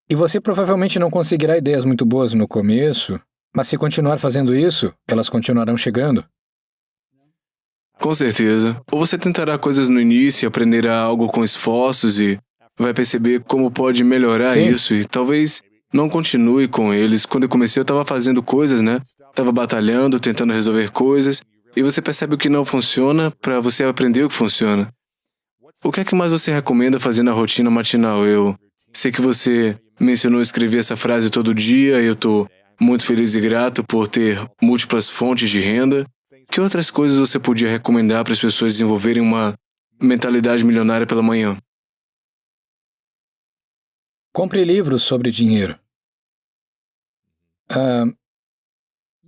E você provavelmente não conseguirá ideias muito boas no começo, mas se continuar fazendo isso, elas continuarão chegando. Com certeza. Ou você tentará coisas no início e aprenderá algo com esforços e vai perceber como pode melhorar isso e talvez não continue com eles. Quando eu comecei, eu estava fazendo coisas, né? Estava batalhando, tentando resolver coisas e você percebe o que não funciona para você aprender o que funciona. O que é que mais você recomenda fazer na rotina matinal? Eu sei que você mencionou escrever essa frase todo dia, eu estou muito feliz e grato por ter múltiplas fontes de renda. Que outras coisas você podia recomendar para as pessoas desenvolverem uma mentalidade milionária pela manhã? Compre livros sobre dinheiro.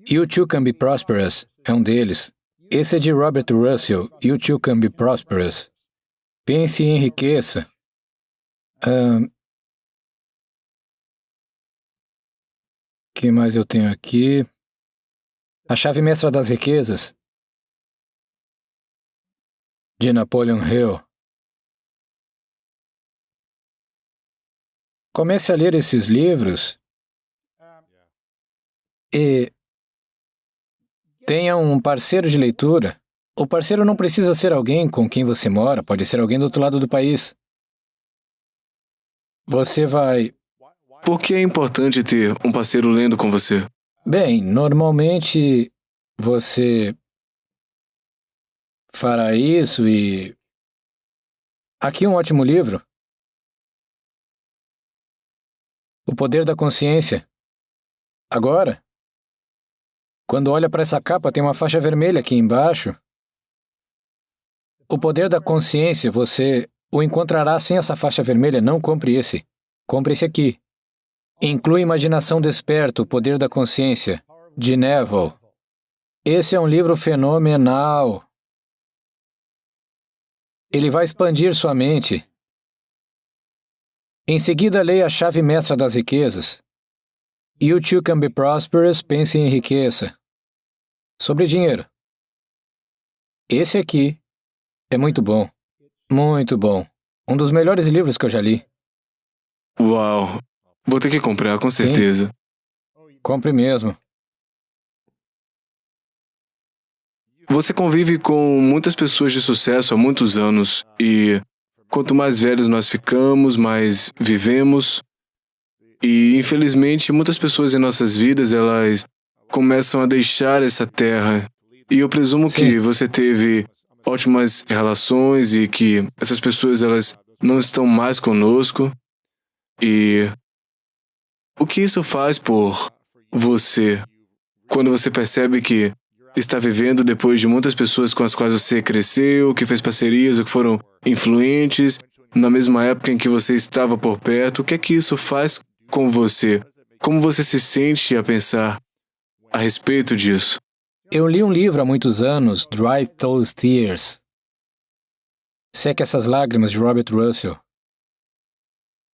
You Too Can Be Prosperous é um deles. Esse é de Robert Russell, You Too Can Be Prosperous. Pense e enriqueça. Que mais eu tenho aqui? A Chave Mestra das Riquezas, de Napoleon Hill. Comece a ler esses livros e tenha um parceiro de leitura. O parceiro não precisa ser alguém com quem você mora, pode ser alguém do outro lado do país. Você vai... Por que é importante ter um parceiro lendo com você? Bem, normalmente você fará isso e... Aqui um ótimo livro. O Poder da Consciência. Agora, quando olha para essa capa, tem uma faixa vermelha aqui embaixo. O Poder da Consciência, você o encontrará sem essa faixa vermelha. Não compre esse. Compre esse aqui. Inclui Imaginação Desperta, O Poder da Consciência, de Neville. Esse é um livro fenomenal. Ele vai expandir sua mente. Em seguida, leia A Chave Mestra das Riquezas. You Too Can Be Prosperous, Pense e Enriqueça. Sobre dinheiro. Esse aqui é muito bom. Muito bom. Um dos melhores livros que eu já li. Uau! Vou ter que comprar, com certeza. Sim. Compre mesmo. Você convive com muitas pessoas de sucesso há muitos anos e quanto mais velhos nós ficamos, mais vivemos. E, infelizmente, muitas pessoas em nossas vidas, elas começam a deixar essa terra. E eu presumo que você teve ótimas relações e que essas pessoas, elas não estão mais conosco. E o que isso faz por você quando você percebe que está vivendo depois de muitas pessoas com as quais você cresceu, que fez parcerias ou que foram influentes na mesma época em que você estava por perto? O que é que isso faz com você? Como você se sente a pensar a respeito disso? Eu li um livro há muitos anos, Dry Those Tears. Seque essas lágrimas, de Robert Russell.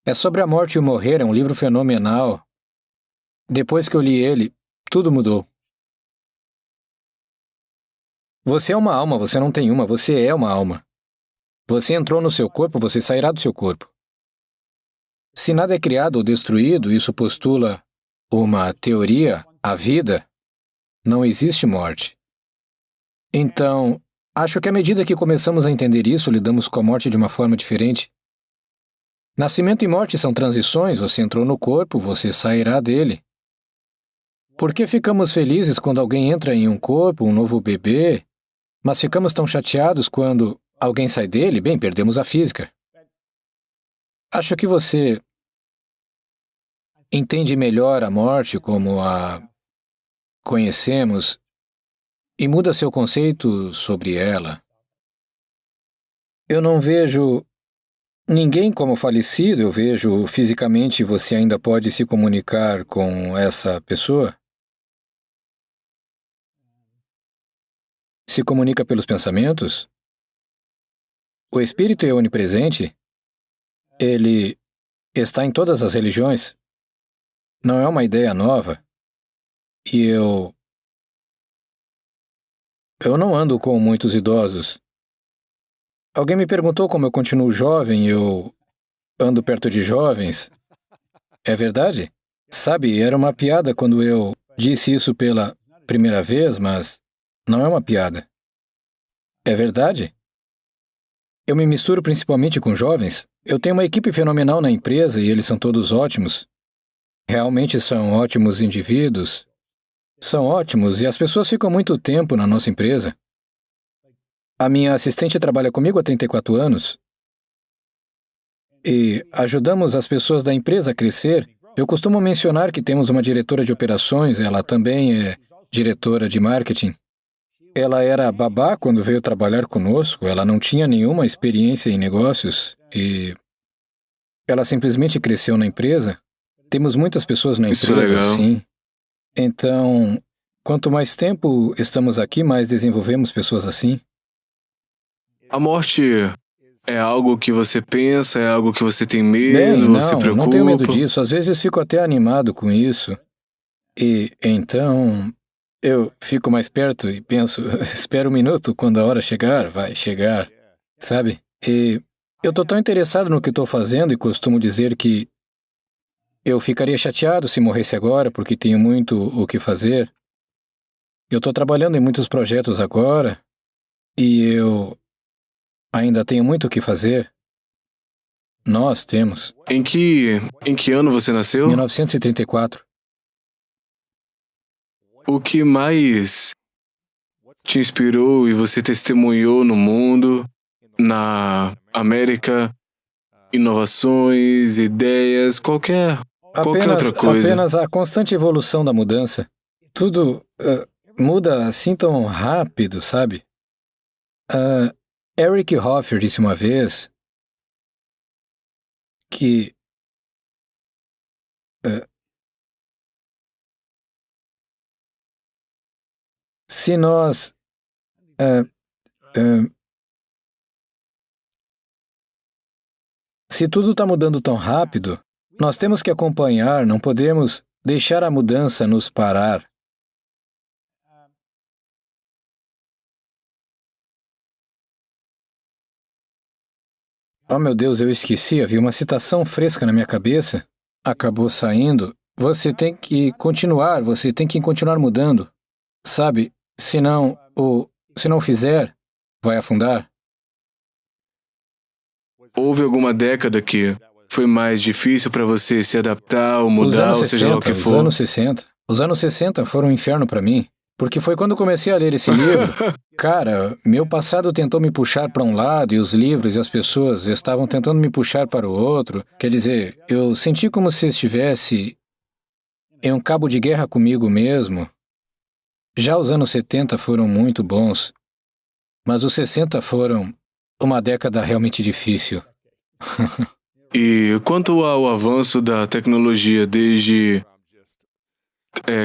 É sobre a morte e o morrer, é um livro fenomenal. Depois que eu li ele, tudo mudou. Você é uma alma, você não tem uma, você é uma alma. Você entrou no seu corpo, você sairá do seu corpo. Se nada é criado ou destruído, isso postula uma teoria, a vida, não existe morte. Então, acho que à medida que começamos a entender isso, lidamos com a morte de uma forma diferente. Nascimento e morte são transições, você entrou no corpo, você sairá dele. Por que ficamos felizes quando alguém entra em um corpo, um novo bebê, mas ficamos tão chateados quando alguém sai dele? Bem, perdemos a física. Acho que você entende melhor a morte como a conhecemos e muda seu conceito sobre ela. Eu não vejo ninguém como falecido, eu vejo fisicamente você ainda pode se comunicar com essa pessoa. Se comunica pelos pensamentos. O Espírito é onipresente. Ele está em todas as religiões. Não é uma ideia nova. E eu não ando com muitos idosos. Alguém me perguntou como eu continuo jovem, eu ando perto de jovens. É verdade? Sabe, era uma piada quando eu disse isso pela primeira vez, mas não é uma piada. É verdade? Eu me misturo principalmente com jovens. Eu tenho uma equipe fenomenal na empresa e eles são todos ótimos. Realmente são ótimos indivíduos. São ótimos e as pessoas ficam muito tempo na nossa empresa. A minha assistente trabalha comigo há 34 anos. E ajudamos as pessoas da empresa a crescer Eu costumo mencionar que temos uma diretora de operações, ela também é diretora de marketing. Ela era babá quando veio trabalhar conosco, ela não tinha nenhuma experiência em negócios e ela simplesmente cresceu na empresa. Temos muitas pessoas na Isso é empresa, legal. sim. Então, quanto mais tempo estamos aqui, mais desenvolvemos pessoas assim. A morte é algo que você pensa, é algo que você tem medo, Bem, ou se preocupa? não tenho medo disso. Às vezes fico até animado com isso. E então eu fico mais perto e penso, espera um minuto, quando a hora chegar, vai chegar, sabe? E eu tô tão interessado no que estou fazendo e costumo dizer que eu ficaria chateado se morresse agora, porque tenho muito o que fazer. Eu estou trabalhando em muitos projetos agora e eu ainda tenho muito o que fazer. Nós temos. Em que ano você nasceu? 1934. O que mais te inspirou e você testemunhou no mundo, na América, inovações, ideias, qualquer outra coisa? Apenas a constante evolução da mudança. Tudo muda assim tão rápido, sabe? Eric Hoffer disse uma vez que se nós se tudo está mudando tão rápido, nós temos que acompanhar, não podemos deixar a mudança nos parar. Oh, meu Deus, eu esqueci, havia uma citação fresca na minha cabeça. Acabou saindo. Você tem que continuar mudando. Sabe, se não fizer, vai afundar. Houve alguma década que foi mais difícil para você se adaptar ou mudar, ou seja lá o que for? Os anos 60. Os anos 60 foram um inferno para mim, porque foi quando comecei a ler esse livro. Cara, meu passado tentou me puxar para um lado e os livros e as pessoas estavam tentando me puxar para o outro. Quer dizer, eu senti como se estivesse em um cabo de guerra comigo mesmo. Já os anos 70 foram muito bons, mas os 60 foram uma década realmente difícil. E quanto ao avanço da tecnologia, desde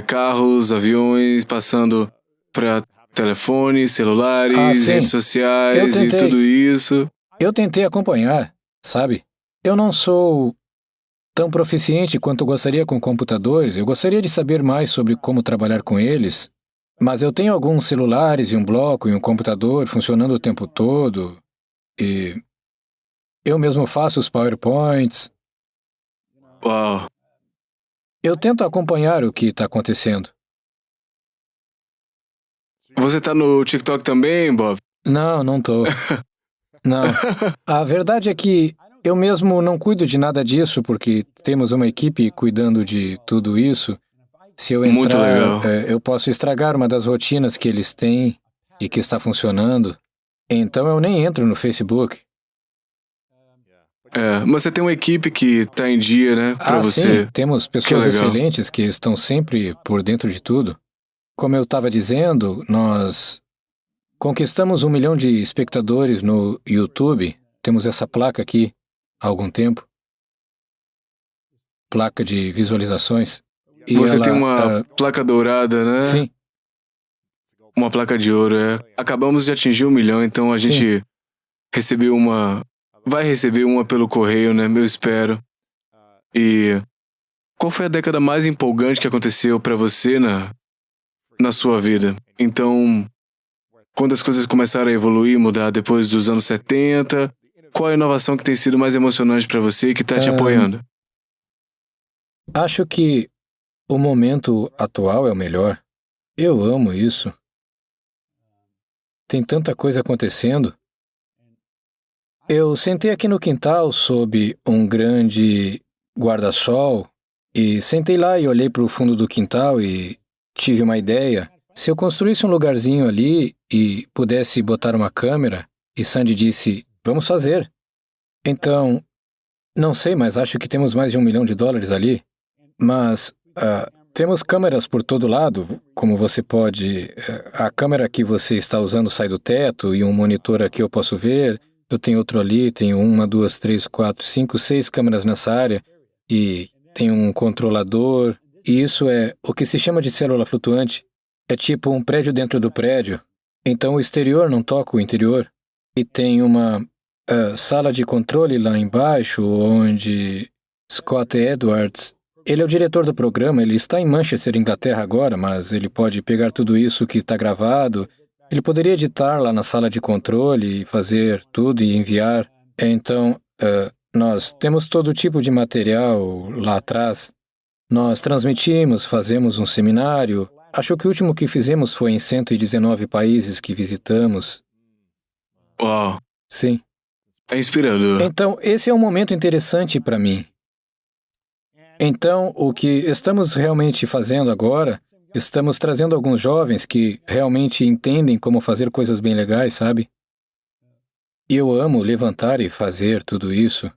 carros, aviões, passando para telefones, celulares, sim. redes sociais e tudo isso? Eu tentei acompanhar, sabe? Eu não sou tão proficiente quanto gostaria com computadores. Eu gostaria de saber mais sobre como trabalhar com eles. Mas eu tenho alguns celulares e um bloco e um computador funcionando o tempo todo. E eu mesmo faço os PowerPoints. Uau! Eu tento acompanhar o que está acontecendo. Você tá no TikTok também, Bob? Não tô. Não. A verdade é que eu mesmo não cuido de nada disso, porque temos uma equipe cuidando de tudo isso. Se eu Muito entrar, legal. eu posso estragar uma das rotinas que eles têm e que está funcionando. Então eu nem entro no Facebook. Mas você tem uma equipe que tá em dia, né, pra você. Sim, temos pessoas excelentes que estão sempre por dentro de tudo. Como eu estava dizendo, nós conquistamos 1 milhão de espectadores no YouTube. Temos essa placa aqui há algum tempo. Placa de visualizações. E você tem uma placa dourada, né? Sim. Uma placa de ouro, Acabamos de atingir 1 milhão, então a gente recebeu uma... Vai receber uma pelo correio, né? Eu espero. E qual foi a década mais empolgante que aconteceu pra você na sua vida? Então, quando as coisas começaram a evoluir, mudar depois dos anos 70, qual a inovação que tem sido mais emocionante pra você e que tá te apoiando? Acho que o momento atual é o melhor. Eu amo isso. Tem tanta coisa acontecendo. Eu sentei aqui no quintal sob um grande guarda-sol e sentei lá e olhei para o fundo do quintal e tive uma ideia. Se eu construísse um lugarzinho ali e pudesse botar uma câmera, e Sandy disse, vamos fazer. Então, não sei, mas acho que temos mais de $1 milhão ali. Mas temos câmeras por todo lado, como você pode... a câmera que você está usando sai do teto e um monitor aqui eu posso ver. Eu tenho outro ali, tenho 1, 2, 3, 4, 5, 6 câmeras nessa área e tem um controlador. E isso é o que se chama de célula flutuante. É tipo um prédio dentro do prédio. Então o exterior não toca o interior. E tem uma sala de controle lá embaixo, onde Scott Edwards, ele é o diretor do programa, ele está em Manchester, Inglaterra agora, mas ele pode pegar tudo isso que está gravado, ele poderia editar lá na sala de controle e fazer tudo e enviar. Então, nós temos todo tipo de material lá atrás. Nós transmitimos, fazemos um seminário. Acho que o último que fizemos foi em 119 países que visitamos. Uau! Sim. É inspirador. Então, esse é um momento interessante para mim. Então, o que estamos realmente fazendo agora, estamos trazendo alguns jovens que realmente entendem como fazer coisas bem legais, sabe? E eu amo levantar e fazer tudo isso.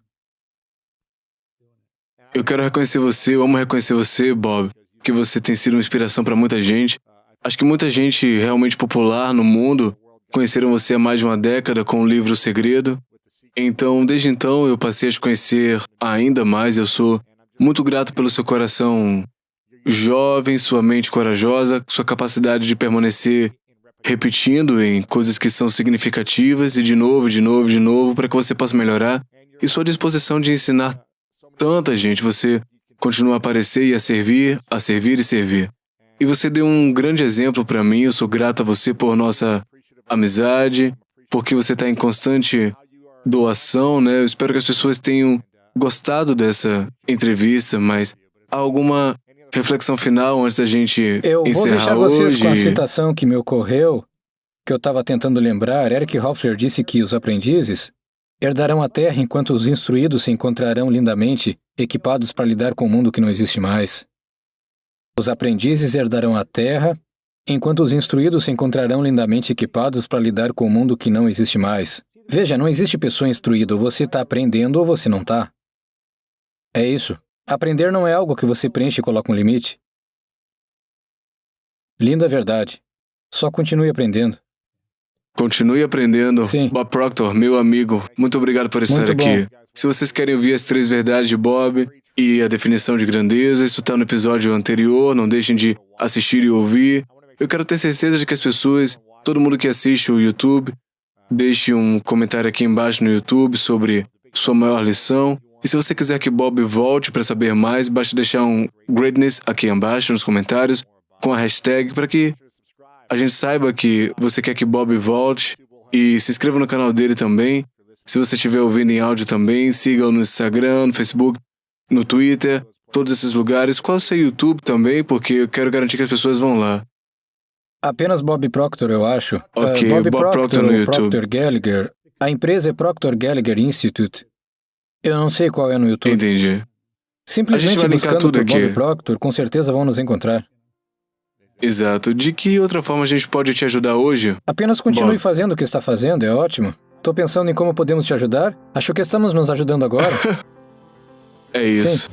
Eu quero reconhecer você, eu amo reconhecer você, Bob, que você tem sido uma inspiração para muita gente. Acho que muita gente realmente popular no mundo conheceram você há mais de uma década com o livro O Segredo. Então, desde então, eu passei a te conhecer ainda mais. Eu sou muito grato pelo seu coração jovem, sua mente corajosa, sua capacidade de permanecer repetindo em coisas que são significativas e de novo, de novo, de novo, para que você possa melhorar. E sua disposição de ensinar tanta gente. Você continua a aparecer e a servir e servir. E você deu um grande exemplo para mim. Eu sou grato a você por nossa amizade, porque você está em constante doação, né? Eu espero que as pessoas tenham gostado dessa entrevista, mas há alguma reflexão final antes da gente encerrar hoje? Eu vou deixar vocês com a citação que me ocorreu, que eu estava tentando lembrar. Eric Hoffler disse que os aprendizes herdarão a terra enquanto os instruídos se encontrarão lindamente equipados para lidar com o mundo que não existe mais. Os aprendizes herdarão a terra enquanto os instruídos se encontrarão lindamente equipados para lidar com o mundo que não existe mais. Veja, não existe pessoa instruída, ou você está aprendendo ou você não está. É isso. Aprender não é algo que você preenche e coloca um limite. Linda verdade. Só continue aprendendo. Continue aprendendo. Sim. Bob Proctor, meu amigo, muito obrigado por estar aqui. Se vocês querem ouvir as 3 verdades de Bob e a definição de grandeza, isso está no episódio anterior, não deixem de assistir e ouvir. Eu quero ter certeza de que as pessoas, todo mundo que assiste o YouTube, deixe um comentário aqui embaixo no YouTube sobre sua maior lição. E se você quiser que Bob volte para saber mais, basta deixar um greatness aqui embaixo nos comentários com a hashtag para que a gente saiba que você quer que Bob volte. E se inscreva no canal dele também. Se você estiver ouvindo em áudio também, siga-o no Instagram, no Facebook, no Twitter, todos esses lugares. Qual é o seu YouTube também, porque eu quero garantir que as pessoas vão lá. Apenas Bob Proctor, eu acho. Ok, Bob Proctor no YouTube. Proctor Gallagher. A empresa é Proctor Gallagher Institute. Eu não sei qual é no YouTube. Entendi. Simplesmente buscando por Bob Proctor, com certeza vão nos encontrar. Exato. De que outra forma a gente pode te ajudar hoje? Apenas continue fazendo o que está fazendo, é ótimo. Estou pensando em como podemos te ajudar. Acho que estamos nos ajudando agora. É isso. Sim.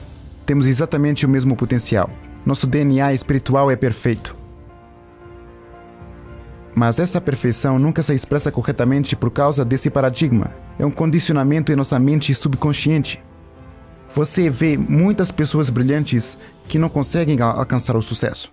Temos exatamente o mesmo potencial. Nosso DNA espiritual é perfeito. Mas essa perfeição nunca se expressa corretamente por causa desse paradigma. É um condicionamento em nossa mente subconsciente. Você vê muitas pessoas brilhantes que não conseguem alcançar o sucesso.